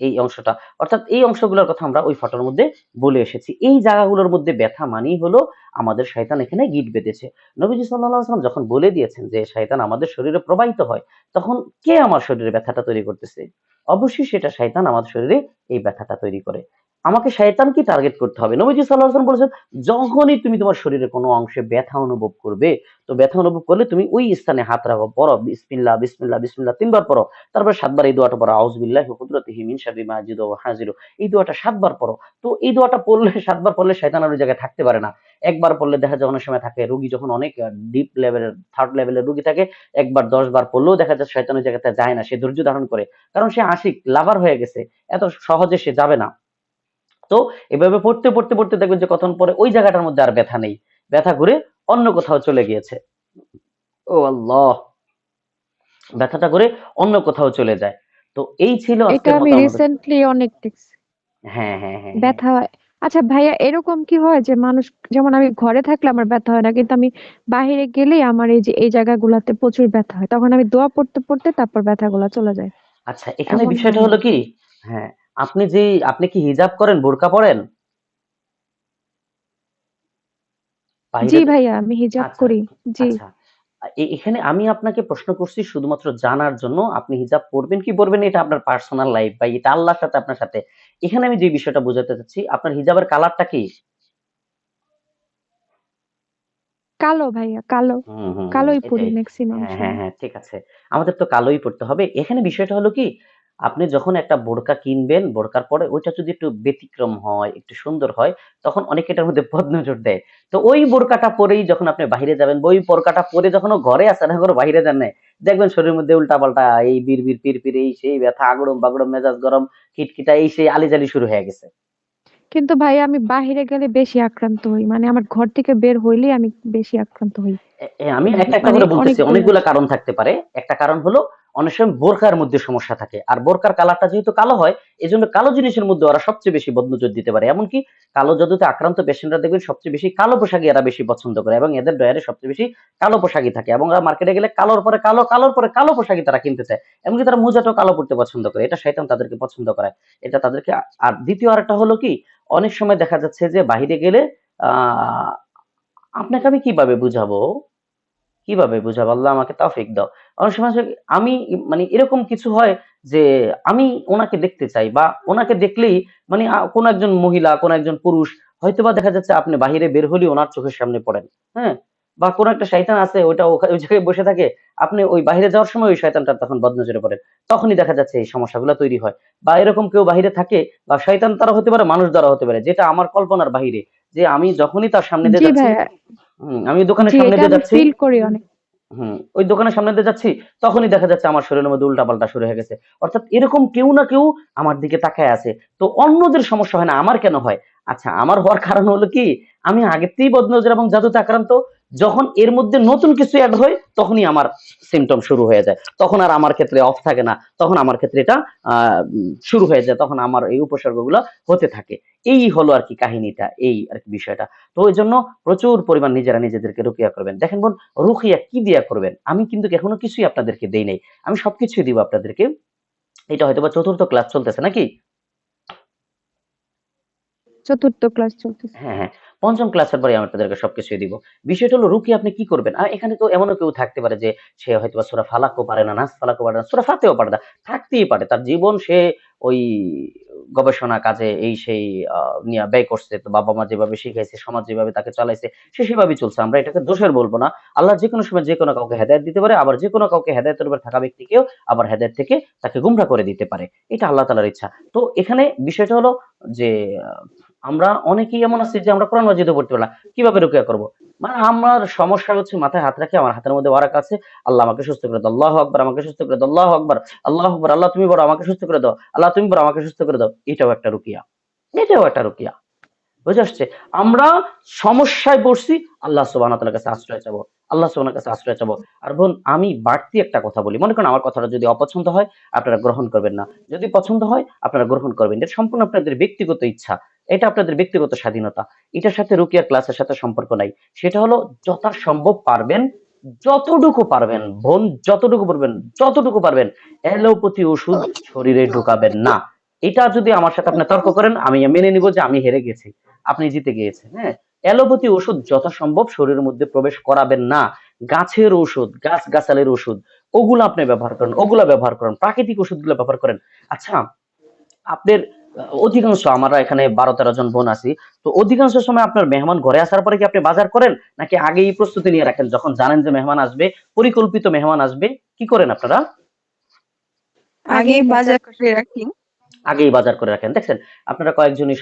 এই অংশটা, অর্থাৎ এই অংশগুলোর কথা আমরা ওই ফটোর মধ্যে বলে এসেছি। এই জায়গাগুলোর মধ্যে ব্যথা মানেই হলো আমাদের শয়তান এখানে গিট বেঁধেছে। নবীজি সাল্লাল্লাহু আলাইহি ওয়াসাল্লাম যখন বলে দিয়েছেন যে শয়তান আমাদের শরীরে প্রবাহিত হয়, তখন কে আমার শরীরে ব্যথাটা তৈরি করতেছে? অবশ্যই সেটা শয়তান আমার শরীরে এই ব্যথাটা তৈরি করে। আমাকে শয়তানকে টার্গেট করতে হবে। নবীজি সাল্লাল্লাহু আলাইহি ওয়াসাল্লাম বলেছেন, যখনই তুমি তোমার শরীরে কোনো অংশে ব্যথা অনুভব করবে, তো ব্যথা অনুভব করলে তুমি ওই স্থানে হাত রাখো, পড়ো বিসমিল্লাহ, বিসমিল্লাহ, বিসমিল্লাহ ৩ বার পড়ো। তারপর ৭ বার এই দোয়াটা পড়ো, আউযু বিল্লাহি ওয়া কুদরাতিহি মিন শাররি মা ইয়াজিদু ওয়া হাযিরু। এই দোয়াটা ৭ বার পড়ো। তো এই দোয়াটা পড়লে ৭ বার পড়লে শয়তান আর ওই জায়গায় থাকতে পারে না। একবার পড়লে দেখা যায় অনেক সময় থাকে। রোগী যখন অনেক ডিপ লেভেলের 3rd লেভেলের রোগী থাকে, একবার ১০ বার পড়লেও দেখা যায় শয়তান ওই জায়গাতে যায় না। সে ধৈর্য ধারণ করে। কারণ সে আশিক, লাভার হয়ে গেছে। এত সহজে সে যাবে না। তো এভাবে পড়তে দেখবেন যে কতক্ষণ পরে ওই জায়গাটার মধ্যে আর ব্যথা নেই। ব্যথা ঘুরে অন্য কোথাও চলে গিয়েছে। ও আল্লাহ! ব্যথাটা ঘুরে অন্য কোথাও চলে যায়। তো এই ছিল এটা আজকের আমি মতো আমাদের। রিসেন্টলি অনেক দেখছি। হ্যাঁ, হ্যাঁ, হ্যাঁ, হ্যাঁ। ব্যথা হয়। আচ্ছা ভাইয়া, এরকম কি হয় যে মানুষ, যেমন আমি ঘরে থাকলে আমার ব্যথা হয় না, কিন্তু আমি বাইরে গেলেই আমার এই যে এই জায়গাগুলাতে প্রচুর ব্যথা হয়, তখন আমি দোয়া পড়তে পড়তে তারপর ব্যথাগুলো চলে যায়। আচ্ছা এখানে এমন বিষয়টা হয় হলো নাকি? কি, হ্যাঁ, আপনি কি হিজাব করেন, বোরকা পড়েন? জি বাহিরে তো ভাইয়া, আমি হিজাব আচ্ছা, করি। জি। আচ্ছা। এখানে আমি আপনাকে প্রশ্ন করছি শুধুমাত্র জানার জন্য আপনি হিজাব পড়বেন কি পড়বেন না এটা আপনার পার্সোনাল লাইফ বা এটা আল্লাহর সাথে আপনার সাথে। এখানে আমি যে বিষয়টা বোঝাতে চাচ্ছি আপনার হিজাবের কালারটা কি? কালো ভাইয়া, কালো। হুম, হুম, হুম। কালোই পরি এটাই। ম্যাক্সিমাম হ্যাঁ, হ্যাঁ, সময়। হ্যাঁ, ঠিক আছে। আমাদের তো কালোই পড়তে হবে। এখানে বিষয়টা হলো কি আপনি যখন একটা বোরকা কিনবেন, বোরকার পরে ওইটা যদি একটু ব্যতিক্রম হয়, একটু সুন্দর হয়, তখন অনেকে এটার মধ্যে বদনজর দেয়। তো ওই বোরকাটা পরেই যখন আপনি বাহিরে যাবেন, বা ওই বোরকাটা পরে যখন ও ঘরে আছেন, এখনো বাহিরে যান নাই, দেখবেন শরীরের মধ্যে উল্টাপাল্টা এই বিড়বিড় পিরপির, এই সেই ব্যথা, আগড়ম বাগড়ম, মেজাজ গরম, খিটখিটা, এই সেই আলিজালি শুরু হয়ে গেছে। কিন্তু ভাই আমি বাহিরে গেলে বেশি আক্রান্ত হই, মানে আমার ঘর থেকে বের হইলেই আমি বেশি আক্রান্ত হই। আমি একটা একটা মানে করে বলতেছি, অনেকগুলা। অনেকগুলা কারণ থাকতে পারে। একটা কারণ হলো অনেক সময় বোরকার মধ্যে সমস্যা থাকে, আর বোরকার কালারটা যেহেতু কালো হয়, এই জন্য কালো জিনিসের মধ্যে ওরা সবচেয়ে বেশি বদনজর দিতে পারে। এমনকি কালো জাদুতে আক্রান্ত পেশেন্টরা দেখবেন সবচেয়ে বেশি কালো পোশাকই এরা বেশি পছন্দ করে, এবং এদের ডয়ারে সবচেয়ে বেশি কালো পোশাকই থাকে, এবং মার্কেটে গেলে কালোর পরে কালো, কালোর পরে কালো পোশাকই তারা কিনতে চায়। এমনকি তারা মোজাটাও কালো পড়তে পছন্দ করে, এটা শয়তান তাদেরকে পছন্দ করায়, এটা তাদেরকে। আর দ্বিতীয় আরেকটা হলো কি, অনেক সময় দেখা যাচ্ছে যে বাহিরে গেলে আহ আপনাকে আমি কিভাবে বুঝাবো, কিভাবে বুঝাবো, আল্লাহ আমাকে তৌফিক দাও। অনেক সময় আছে, আমি মানে এরকম কিছু হয় যে আমি ওনাকে দেখতে চাই, বা ওনাকে দেখলেই মানে কোন একজন মহিলা, কোন একজন পুরুষ, হয়তোবা দেখা যাচ্ছে আপনি বাহিরে বের হলে ওনার চোখের সামনে পড়েন, হ্যাঁ, বা কোন একটা শয়তান আছে ওটা ওই জায়গায় বসে থাকে, আপনি ওই বাহিরে যাওয়ার সময় ওই শয়তানটা তখন বদনজরে পড়েন, তখনই দেখা যাচ্ছে এই সমস্যাগুলো তৈরি হয়। বা এরকম কেউ বাহিরে থাকে, বা শয়তান তারা হতে পারে, মানুষ দ্বারা হতে পারে, যেটা আমার কল্পনার বাহিরে, যে আমি যখনই তার সামনে দিয়ে জি যাচ্ছি, ভাইয়া। আমি দোকানের জি, সামনে এটা দিয়ে আমি যাচ্ছি, ফিল করি অনেক। ওই দোকানের সামনে দিয়ে যাচ্ছি, তখনই দেখা যাচ্ছে আমার শরীরের মধ্যে উল্টাপাল্টা শুরু হয়ে গেছে। অর্থাৎ এরকম কেউ না কেউ আমার দিকে তাকায় আছে। তো অন্যদের সমস্যা হয় না, আমার কেন হয়? আচ্ছা, আমার হওয়ার কারণ হলো কি, আমি আগের থেকেই বদনজর এবং জাদুতে আক্রান্ত। যখন এর মধ্যে নতুন কিছু এড হয়, তখনই আমার সিমটম শুরু হয়ে যায়। তখন আর আমার ক্ষেত্রে অফ থাকে না, তখন আমার ক্ষেত্রে এটা শুরু হয়ে যায়, তখন আমার এই উপসর্গগুলো হতে থাকে। এই হলো আর কি কাহিনীটা, এই আর কি বিষয়টা। তো ওই জন্য প্রচুর পরিমাণ নিজেরা নিজেদেরকে রুকিয়া করবেন। দেখেন বোন, রুকিয়া কি দিয়া করবেন, আমি কিন্তু এখনো কিছুই আপনাদেরকে দেই নাই, আমি সবকিছুই দিব আপনাদেরকে। এটা হয়তো বা চতুর্থ ক্লাস চলতেছে নাকি? চতুর্থ ক্লাস চলতেছে। হ্যাঁ, হ্যাঁ। ৫ম ক্লাসের পরে আমি আপনাদেরকে সবকিছুই দিব। বিষয়টা হলো রুকিয়া আপনি কি করবেন? এখানে তো এমনও কেউ থাকতে পারে যে সে হয়তোবা সূরা ফালাকও পারে না, নাস ফালাকও পারে না, সূরা ফাতিহাও পারে না। থাকতেই পারে। তার জীবন সে ওই গবেষণা কাজে এই সেই নিয়া ব্যয় করছে। তো বাবা-মা যেভাবে শিখাইছে, সমাজ যেভাবে তাকে চালাইছে, সে সেভাবেই চলছে। আমরা এটাকে দোষের বলব না। আল্লাহ যেকোনো সময় যেকোনো কাউকে হেদায়েত দিতে পারে, আবার যেকোনো কাউকে হেদায়েতের উপর থাকা ব্যক্তিকেও আবার হেদায়েত থেকে তাকে গোমরাহ করে দিতে পারে। এটা আল্লাহ তাআলার ইচ্ছা। তো এখানে বিষয়টা হলো যে আমরা অনেকেই এমন আছি যে আমরা কোরআন মাজিদও পড়তে পারি না। কিভাবে রুকিয়া করব? মানে আমার সমস্যা হচ্ছে, মাথায় হাত রাখি, আমার হাতের মধ্যে ওয়ারাক আছে। আল্লাহ আমাকে সুস্থ করে দাও। আল্লাহু আকবার, আমাকে সুস্থ করে দাও। আল্লাহু আকবার, আল্লাহু আকবার। আল্লাহ তুমি বড়, আমাকে সুস্থ করে দাও। আল্লাহ তুমি বড়, আমাকে সুস্থ করে দাও। এটাও একটা রুকিয়া। এটাও একটা রুকিয়া। বুঝে আসছে? আমরা সমস্যায় পড়ছি, আল্লাহ সুবহানাহু ওয়া তাআলার কাছে আশ্রয় চাবো। আল্লাহ সুবহানাহু কাছে আশ্রয় চাবো। আর বোন, আমি বাড়তি একটা কথা বলি। মনে করেন আমার কথাটা যদি অপছন্দ হয়, আপনারা গ্রহণ করবেন না। যদি পছন্দ হয়, আপনারা গ্রহণ করবেন। এটা সম্পূর্ণ আপনাদের ব্যক্তিগত ইচ্ছা। এটা আপনাদের ব্যক্তিগত স্বাধীনতা। এটার সাথে রুকিয়ার ক্লাসের সাথে সম্পর্ক নাই। সেটা হলো যথাসম্ভব পারবেন, যতটুকু পারবেন, বোন যতটুকু পারবেন, যতটুকু পারবেন, অ্যালোপ্যাথি ওষুধ শরীরে ঢোকাবেন না। এটা যদি আমার সাথে আপনি তর্ক করেন, আমি মেনে নিব যে আমি হেরে গেছি, আপনি জিতে গিয়েছেন। হ্যাঁ, অ্যালোপ্যাথি ওষুধ যথাসম্ভব শরীরের মধ্যে প্রবেশ করাবেন না। গাছের ওষুধ, গাছ গাছালের ওষুধ, ওগুলো আপনি ব্যবহার করেন, ওগুলা ব্যবহার করেন, প্রাকৃতিক ওষুধগুলো ব্যবহার করেন। আচ্ছা, আপনার অধিকাংশ, আমরা এখানে ১২-১৩ জন বোন আছি, তো অধিকাংশ সময় আপনার মেহমান ঘরে আসার পরে কি আপনি বাজার করেন, নাকি আগেই প্রস্তুতি নিয়ে রাখেন, যখন জানেন যে মেহমান আসবে, পরিকল্পিত মেহমান আসবে, কি করেন আপনারা? আগেই আগেই বাজার বাজার করে রাখি। আগেই বাজার করে রাখেন। দেখছেন? আপনারা কয়েকজনই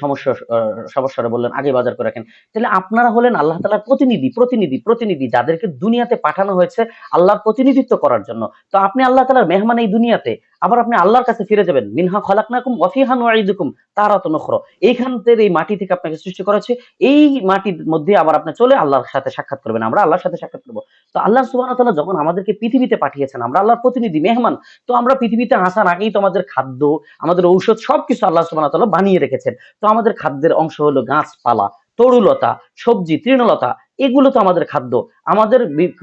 সমস্যারে বললেন আগেই বাজার করে রাখেন। তাহলে আপনারা হলেন আল্লাহ তাআলার প্রতিনিধি, প্রতিনিধি, প্রতিনিধি, যাদেরকে দুনিয়াতে পাঠানো হয়েছে আল্লাহর প্রতিনিধিত্ব করার জন্য। তো আপনি আল্লাহ তাআলার মেহমান এই দুনিয়াতে। আবার আপনি আল্লাহর কাছে ফিরে যাবেন। মিনহা খলাকনাকুম ওয়া ফিহা নুঈদুকুম তারাতান উখরা। এইখান থেকে, এই মাটি থেকে আপনাকে সৃষ্টি করা হয়েছে। এই মাটির মধ্যে আবার আপনি চলে আল্লাহর সাথে সাক্ষাৎ করবেন। আমরা আল্লাহর সাথে সাক্ষাৎ করব। তো আল্লাহ সুবহানাহু ওয়া তাআলা যখন আমাদেরকে পৃথিবীতে পাঠিয়েছেন, আমরা আল্লাহর প্রতিনিধি, মেহমান। তো আমরা পৃথিবীতে আসার আগেই তো আমাদের খাদ্য, আমাদের ঔষধ সবকিছু আল্লাহ সুবহানাহু ওয়া তাআলা বানিয়ে রেখেছেন। তো আমাদের খাদ্যের অংশ হলো গাছপালা, তরুলতা, সবজি, তৃণলতা, এগুলো তো আমাদের খাদ্য। আমাদের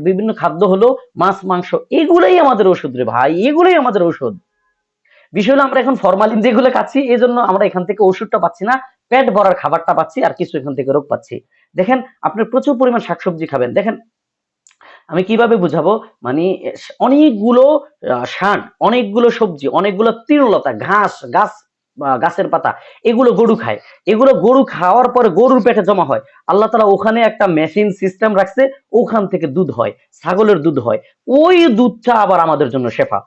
বিভিন্ন খাদ্য হলো মাছ, মাংস, এগুলোই আমাদের ওষুধ রে ভাই, এগুলোই আমাদের ওষুধ। বিষয় হলো আমরা এখন ফরমালিন যেগুলো খাচ্ছি, এজন্য আমরা এখান থেকে ওষুধটা পাচ্ছি না, পেট ভরার খাবারটা পাচ্ছি, আর কিছু এখান থেকে রোগ পাচ্ছি। দেখেন, আপনি প্রচুর পরিমাণ শাকসবজি খাবেন। দেখেন, আমি কিভাবে বুঝাবো, মানে অনেকগুলো শাক, অনেকগুলো সবজি, অনেকগুলো তৃণলতা, ঘাস, গাছের পাতা, এগুলো গরু খায়। এগুলো গরু খাওয়ার পরে গরুর পেটে জমা হয়। আল্লাহ তাআলা ওখানে একটা মেশিন সিস্টেম রাখছে, ওখান থেকে দুধ হয়, ছাগলের দুধ হয়। ওই দুধটা আবার আমাদের জন্য শেফা।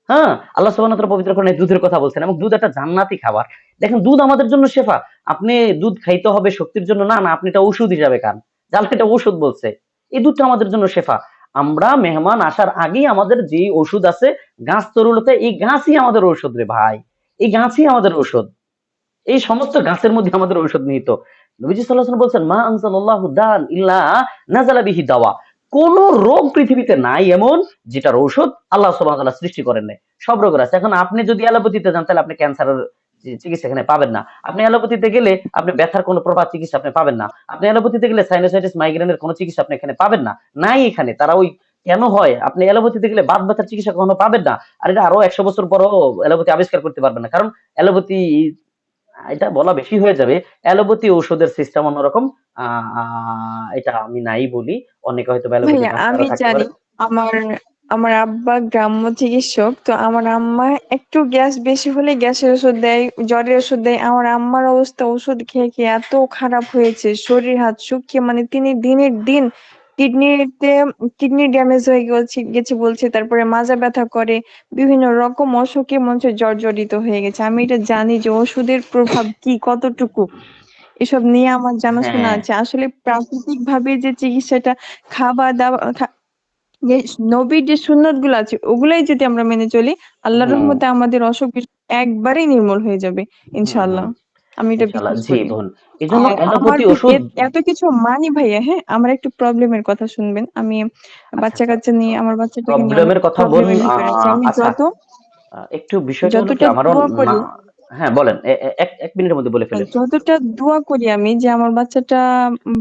হ্যাঁ, আল্লাহ সুবহানাহু ওয়া তাআলা পবিত্র কোরআনে দুধের কথা বলছেন এবং দুধ একটা জান্নাতি খাবার। দেখেন দুধ আমাদের জন্য শেফা। আপনি দুধ খাইতে হবে শক্তির জন্য না, না আপনি এটা ঔষধ হিসাবে খান। যে আল্লাহ এটা ঔষধ বলছে। এই দুধটা আমাদের জন্য শেফা। আমরা মেহমান আসার আগেই আমাদের যে ওষুধ আছে গাছ তরুলতা এই গাছই আমাদের ঔষধ রে ভাই। এই গাছই আমাদের ঔষধ। এই সমস্ত গাছের মধ্যে আমাদের ঔষধ নিহিত। নবীজি সাল্লাল্লাহু আলাইহি ওয়াসাল্লাম বলছেন মা আনজালাল্লাহু দান ইল্লা নাযালা বিহি দাওয়া। কোন রোগ পৃথিবীতে নাই এমন যেটার ঔষধ আল্লাহ সুবহানাহু ওয়া তাআলা সৃষ্টি করেন নাই। সব রোগের আছে। এখন আপনি যদি অ্যালোপ্যাথিতে যান তাহলে আপনি ক্যান্সারের চিকিৎসা এখানে পাবেন না। আপনি অ্যালোপ্যাথিতে গেলে আপনি ব্যথার কোনো প্রপার চিকিৎসা আপনি পাবেন না। আপনি অ্যালোপ্যাথিতে গেলে সাইনোসাইটিস মাইগ্রেনের কোনো চিকিৎসা আপনি এখানে পাবেন না। নাই এখানে। তারা ওই কেন হয়? আপনি অ্যালোপ্যাথিতে গেলে বাত ব্যথার চিকিৎসা কখনো পাবেন না। আর এটা আরো ১০০ বছর পরেও অ্যালোপ্যাথি আবিষ্কার করতে পারবে না। কারণ অ্যালোপ্যাথি এটা বলা বেশি হয়ে যাবে। অ্যালোপ্যাথি ঔষধের সিস্টেম অন্যরকম। আ আ এটা আমি নাই বলি। অনেকে হয়তো অ্যালোপ্যাথি ভাইয়া ডাক্তারও আমি থাকতে জানি পারে। আমার আমার আব্বা গ্রাম্য চিকিৎসক, তো আমার আম্মা একটু গ্যাস বেশি হলে গ্যাসের ওষুধ দেয়, জ্বরের ওষুধ দেয়। আমার আম্মার অবস্থা ওষুধ খেয়ে খেয়ে এত খারাপ হয়েছে, শরীর হাত শুকিয়ে, মানে তিনি দিনের দিন কিডনিতে কিডনি ড্যামেজ হয়ে গেছে বলছে, তারপরে মাজা ব্যথা করে, বিভিন্ন রকম অসুখে মনে হচ্ছে জর্জরিত হয়ে গেছে। আমি এটা জানি যে ওষুধের প্রভাব কি, কতটুকু এসব নিয়ে আমার জানাশোনা হ্যাঁ, আছে। আসলে প্রাকৃতিক ভাবে যে চিকিৎসাটা, খাবার দাবার, যে নবীর যে সুন্নত গুলো আছে ওগুলাই যদি আমরা মেনে চলি, আল্লাহর হুম, রহমতে আমাদের অসুখ বিসুখ একবারেই নির্মূল হয়ে যাবে হুম, ইনশাআল্লাহ। হুম। আমি এটা ইনশাআল্লাহ। বিশ্বাস জি করি। বোন। এজন্য আর আমার অ্যালোপ্যাথি ওষুধ এত কিছু মানি ভাইয়া, হ্যাঁ, আমার একটু প্রবলেমের কথা শুনবেন। আমি আচ্ছা, বাচ্চা আচ্ছা। কাচ্চা নিয়ে, আমার বাচ্চাটাকে নিয়ে অনেক প্রবলেমের কথা বোন প্রবলেমের ভিতরে আছি। আমি আচ্ছা একটু বিষয়টা হলো কি যতটা আমারও দোয়া না করি, হ্যাঁ বলেন। ১ মিনিটের মধ্যে বলে ফেলেন। যতটা দোয়া করি আমি যে আমার বাচ্চাটা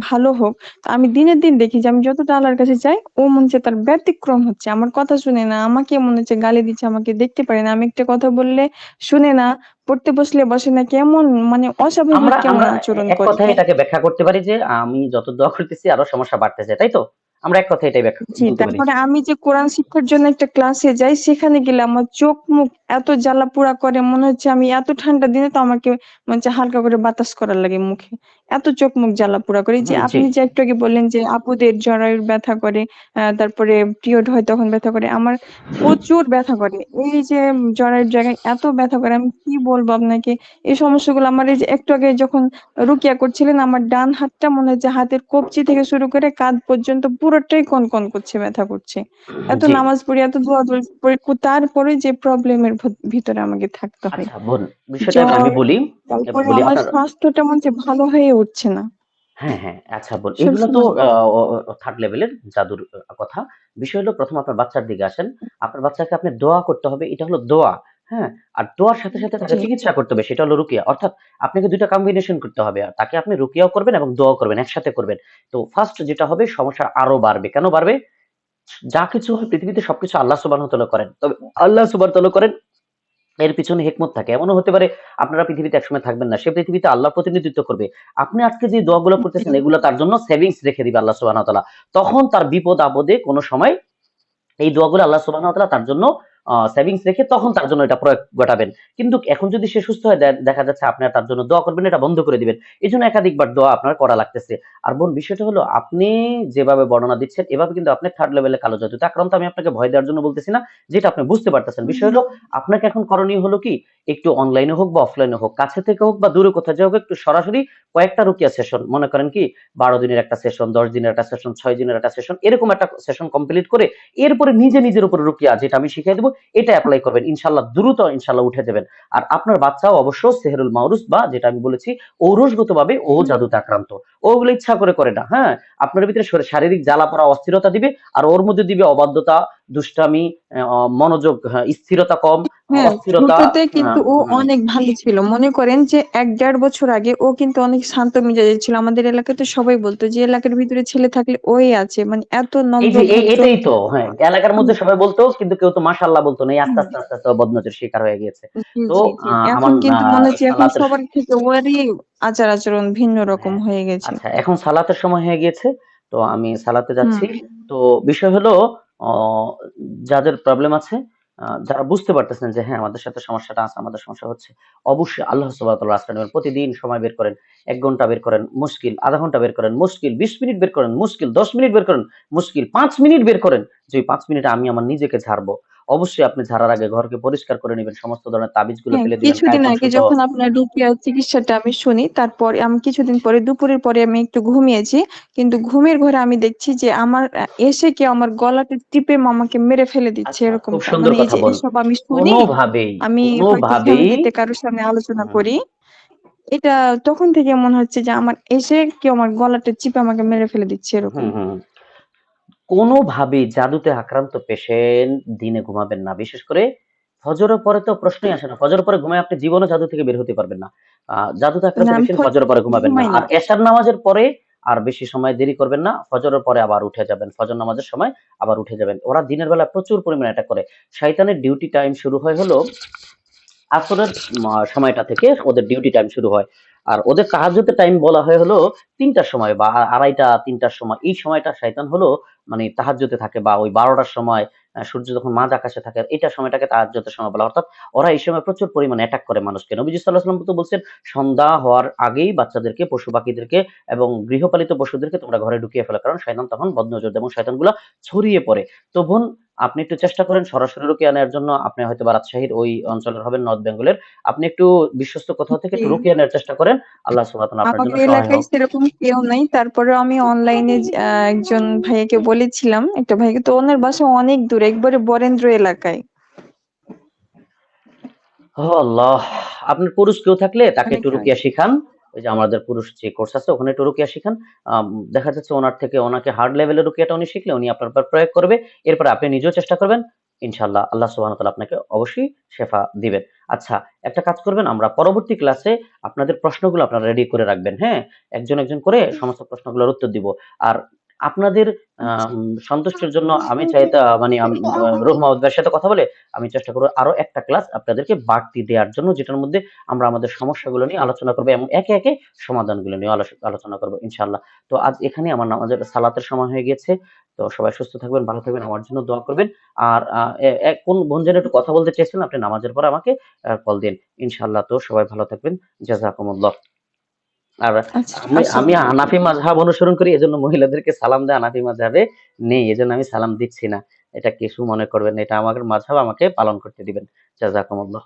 ভালো হোক, তো আমি দিনের দিন দেখি যে আমি যতটা আল্লাহর কাছে চাই, ও মনে হচ্ছে তার ব্যতিক্রম হচ্ছে। আমার কথা শুনে না, আমাকে মনে হচ্ছে গালি দিচ্ছে, আমাকে দেখতে পারে না, আমি একটা কথা বললে শুনে না, পড়তে বসলে বসে না, কেমন মানে অস্বাভাবিক আমরা কেমন আমরা আচরণ এক করে। কথায় এটাকে ব্যাখ্যা করতে পারি যে আমি যত দোয়া করতেছি আরো সমস্যা বাড়তেছে। তাই তো? আমরা এক কথায় এটাই ব্যাখ্যা জি, বলতে পারি। তারপরে আমি যে কোরআন শিক্ষার জন্য একটা ক্লাসে যাই, সেখানে গেলে আমার চোখ মুখ এত জ্বালা পোড়া করে, মনে হচ্ছে আমি এত ঠান্ডা দিনে তো আমাকে মনে হচ্ছে হালকা করে বাতাস করার লাগে মুখে, এত চোখ মুখ জ্বালা পোড়া করে। যে হুম, জি। আপনি যে একটু আগে বললেন যে আপুদের জরায়ুর ব্যথা করে, তারপরে পিরিয়ড হয় তখন ব্যথা করে, আমার প্রচুর ব্যথা করে। এই যে জরায়ুর জায়গায় এত ব্যথা করে, আমি কি বলবো আপনাকে। এই সমস্যাগুলো আমার, এই যে একটু আগে যখন রুকিয়া করছিলেন, আমার ডান হাতটা মনে হচ্ছে হাতের কবজি থেকে শুরু করে কাঁধ পর্যন্ত পুরোটাই কনকন করছে, ব্যথা করছে। এত জি। নামাজ পড়ি, এত দোয়া পড়ি, তারপরে যে প্রবলেমের ভিতরে আমাকে থাকতে হয়। আচ্ছা বোন, বিষয়টা আমি জ্বর, বলি তারপরে বলি আমার আপনার স্বাস্থ্যটা মনে হচ্ছে ভালো হয়ে উঠছে না হ্যাঁ, হ্যাঁ। আচ্ছা বোন, এগুলা তো সবসময়। থার্ড লেভেলের জাদুর কথা। বিষয় হলো ১ম আপনার বাচ্চার দিকে আসেন। আপনার বাচ্চাকে আপনি দোয়া করতে হবে। এটা হলো দোয়া। হ্যাঁ? আর দোয়ার সাথে, সাথে তাকে জি, চিকিৎসা করতে হবে। সেটা হলো রুকিয়া। অর্থাৎ আপনাকে ২ টা কম্বিনেশন করতে হবে। আর তাকে আপনি রুকিয়াও করবেন এবং দোয়াও করবেন। একসাথে করবেন। তো ফার্স্ট যেটা হবে সমস্যা আরো বাড়বে। কেন বাড়বে? যা কিছু হয় পৃথিবীতে সবকিছু আল্লাহ সুবহানাহু ওয়া তাআলা করেন। তবে আল্লাহ সুবহানাহু ওয়া তাআলা করেন এর পিছনে হিকমত থাকে। এমনও হতে পারে আপনারা পৃথিবীতে একসময় থাকবেন না। সে পৃথিবীতে আল্লাহর প্রতিনিধিত্ব করবে। আপনি আজকে যে দোয়াগুলো জি, করতেছেন এগুলো তার জন্য সেভিংস রেখে দিবে আল্লাহ সুবহানাহু ওয়া তাআলা। তখন তার বিপদ আপদে কোন সময় এই দোয়াগুলো আল্লাহ সুবহানাহু ওয়া তাআলা তার জন্য সেভিংস রেখে তখন তার জন্য এটা প্রয়োগ ঘটাবেন। কিন্তু এখন যদি সে সুস্থ হয় দেখা যাচ্ছে আপনি আর তার জন্য দোয়া করবেন না, এটা বন্ধ করে দিবেন। এজন্য একাধিকবার দোয়া আপনার করা লাগতেছে। আর বোন বিষয়টা হলো আপনি যেভাবে বর্ণনা দিচ্ছেন এভাবে কিন্তু আপনি থার্ড লেভেলে কালো জাদুতে আক্রান্ত। আমি আপনাকে ভয় দেওয়ার জন্য বলতেছি না। যেটা আপনি বুঝতে পারতেছেন। বিষয় হলো আপনাকে এখন করণীয় হলো কি একটু অনলাইনে হোক বা অফলাইনে হোক, কাছে থেকে হোক বা দূরে কোথাও যেয়ে হোক একটু সরাসরি কয়েকটা রুকিয়া সেশন মনে করেন কি ১২ দিনের একটা সেশন, ১০ দিনের একটা সেশন, ৬ দিনের একটা সেশন এরকম একটা সেশন কমপ্লিট করে এরপরে নিজের উপর রুকিয়া যেটা আমি শিখিয়ে দেব এটা এপ্লাই করবেন। ইনশাআল্লাহ দ্রুত ইনশাআল্লাহ উঠে যাবেন। আর আপনার বাচ্চাও অবশ্য সেহরুল মাউরুস বা যেটা আমি বলেছি ঔরসগতভাবে ও জাদুতে আক্রান্ত। ও ওগুলো ইচ্ছা করে না। হ্যাঁ? আপনার ভিতরে শারীরিক জ্বালা পোড়া অস্থিরতা দিবে আর ওর মধ্যে দিবে অবাধ্যতা, দুষ্টামি, মনোযোগ, হ্যাঁ, স্থিরতা কম, হ্যাঁ, অস্থিরতা। ছোটতে কিন্তু ও হুম। অনেক ভালো ছিল। মনে করেন যে ১-১.৫ বছর আগে ও কিন্তু অনেক শান্ত মেজাজের ছিল। আমাদের এলাকাতে সবাই বলতো যে এলাকার ভিতরে ছেলে থাকলে ওই আছে, মানে এত এই নম্র যে ভদ্র। এটাই তো হ্যাঁ এলাকার মধ্যে সবাই বলতো কিন্তু কেউ তো মাশাআল্লাহ বলতো না। এই আস্তে আস্তে ও বদনজর শিকার হয়ে গিয়েছে। জি, তো জি, জি। আমার এখন কিন্তু মনে হচ্ছে এখন সালাতের সবার থেকে ওরই আচার আচরণ ভিন্ন রকম হ্যাঁ, হয়ে গেছে। আচ্ছা এখন সালাতের সময় হয়ে গিয়েছে। তো আমি সালাতে হুম, যাচ্ছি। তো বিষয় হলো অ যাদের প্রবলেম আছে, যারা বুঝতে পারতেছেন যে হ্যাঁ, আমাদের সাথে সমস্যাটা আছে, আমাদের সমস্যা হচ্ছে। অবশ্যই আল্লাহ সুবহানাহু ওয়া তাআলার আশ্রয় নেবেন। প্রতিদিন সময় বের করেন। ১ ঘন্টা বের করেন, মুশকিল। ০.৫ ঘন্টা বের করেন, মুশকিল। ২০ মিনিট বের করেন, মুশকিল। ১০ মিনিট বের করেন, মুশকিল। ৫ মিনিট বের করেন যে ওই ৫ মিনিটে আমি আমার নিজেকে ঝাড়বো। অবশ্যই আপনি ঝাড়ার আগে ঘরকে পরিষ্কার করে নেবেন, সমস্ত ধরনের তাবিজগুলো হ্যাঁ, ফেলে দিবেন, কিছুদিন কায়তন আগে সুতো। যখন আপনার রুকিয়ার চিকিৎসাটা আমি শুনি, তারপর আমি কিছুদিন পরে দুপুরের পরে আমি একটু ঘুমিয়েছি, কিন্তু ঘুমের ঘরে আমি দেখছি যে আমার এসে কেউ আমার গলাটা টিপে আমাকে মেরে ফেলে দিচ্ছে আচ্ছা, খুব এরকমটা, সুন্দর মানে এই কথা যে বল। এসব আমি শুনি, কোনোভাবেই আমি হয়তো কোনোভাবেই ফ্যামিলিতে কারোর সামনে আলোচনা হুম, করি, এটা তখন থেকে মনে হচ্ছে যে আমার এসে কেউ আমার গলাটা চিপে আমাকে মেরে ফেলে দিচ্ছে এরকম। হুম, হুম, কোনোভাবেই জাদুতে আক্রান্ত পেশেন্ট দিনে ঘুমাবেন না। বিশেষ করে ফজরের পরে তো প্রশ্নই আসে না। ফজরের পরে ঘুমায় আপনি জীবনেও জাদু থেকে বের হতে পারবেন না। জাদুতে আক্রান্ত না, আমি পেশেন্ট ফজরের পরে ঘুমাবেন না। ঘুমাই আর না। এশার নামাজের পরে আর বেশি সময় দেরি করবেন না। ফজরের পরে আবার উঠে যাবেন। ফজর নামাজের সময় আবার উঠে যাবেন। ওরা দিনের বেলা প্রচুর পরিমাণে অ্যাটাক করে। শয়তানের ডিউটি টাইম শুরু হয় হলো আসরের সময়টা থেকে ওদের ডিউটি টাইম শুরু হয়। আর ওদের তাহাজ্জুদের টাইম বলা হয় হলো ৩টার সময় বা আড়াইটা ৩টার সময়। এই সময়টা শয়তান হলো মানে তাহাজ্জুদে থাকে বা ওই ১২টার সময় সূর্য যখন মাঝ আকাশে থাকে এইটা সময়টাকে তাহাজ্জুদের সময় বলা হয়। অর্থাৎ ওরা এই সময় প্রচুর পরিমাণে অ্যাটাক করে মানুষকে। নবীজি সাল্লাল্লাহু আলাইহি ওয়াসাল্লাম তো বলছেন সন্ধ্যা হওয়ার আগেই বাচ্চাদেরকে, পশু-পাখিদেরকে এবং গৃহপালিত পশুদেরকে তোমরা ঘরে ঢুকিয়ে ফেলো। কারণ শয়তান তখন বদনজর দেয় এবং শয়তানগুলা ছড়িয়ে পড়ে। তো বোন আপনি একটু চেষ্টা করেন সরাসরি রুকিয়া নেয়ার জন্য। আপনি হয়তোবা রাজশাহীর ওই অঞ্চলের হবেন, নর্থ বেঙ্গলের। আপনি একটু বিশ্বস্ত কোথাও থেকে জি, একটু রুকিয়া নেয়ার চেষ্টা করেন। আল্লাহ সুবহানাহু ওয়া তাআলা আপনার জন্য আমাদের সহায় এলাকায় হোক। সেরকম কেউ নাই, তারপরেও আমি অনলাইনে একজন ভাইয়াকে বলেছিলাম, একটা ভাইকে, তো ওনার বাসা অনেক দূরে, একবারে বরেন্দ্র এলাকায়, ও আল্লাহ! আপনার পুরুষ কেউ থাকলে তাকে অনেক একটু দূরে। রুকিয়া শিখান। ওই যে আমাদের পুরুষ যে কোর্স আছে ওখানে একটু রুকিয়া শিখান। দেখা যাচ্ছে ওনার থেকে ওনাকে হার্ড লেভেলের রুকিয়াটা উনি শিখলে উনি আপনার উপর প্রয়োগ করবে। এরপরে আপনি নিজেও চেষ্টা করবেন। ইনশাআল্লাহ আল্লাহ সুবহানাহু ওয়া তাআলা আপনাকে অবশ্যই শেফা দিবেন। আচ্ছা, একটা কাজ করবেন আমরা পরবর্তী ক্লাসে আপনাদের প্রশ্নগুলো আপনারা রেডি করে রাখবেন, হ্যাঁ? একজন, একজন করে সমস্ত প্রশ্নগুলোর উত্তর দিব। আর আপনাদের সন্তুষ্টির জন্য আমি চাইতা মানে রুহ মাহমুদ ভাইয়ের সাথে কথা বলে আমি চেষ্টা করব আরো একটা ক্লাস আপনাদেরকে বাড়তি দেওয়ার জন্য, যেটার মধ্যে আমরা আমাদের সমস্যাগুলো নিয়ে আলোচনা করব এবং একে একে সমাধানগুলো নিয়ে আলোচনা করব ইনশাআল্লাহ। তো আজ এখানেই আমার নামাজের সালাতের সময় হয়ে গেছে। তো সবাই সুস্থ থাকবেন, ভালো থাকবেন, আমার জন্য দোয়া করবেন। আর কোন বোন যেন একটু কথা বলতে চেয়েছেন, আপনি নামাজের পরে আমাকে কল দিন ইনশাআল্লাহ। তো সবাই ভালো থাকবেন, জাযাকুমুল্লাহ। আর আচ্ছা, আমি আচ্ছা। আমি হানাফি মাযহাব অনুসরণ করি, এজন্য মহিলাদেরকে সালাম দেওয়া হানাফি মাযহাবে নেই, এজন্য আমি সালাম দিচ্ছি না। এটা কিছু মনে করবেন না, এটা আমার মাযহাব, আমাকে পালন করতে দিবেন। জাযাকুমুল্লাহ।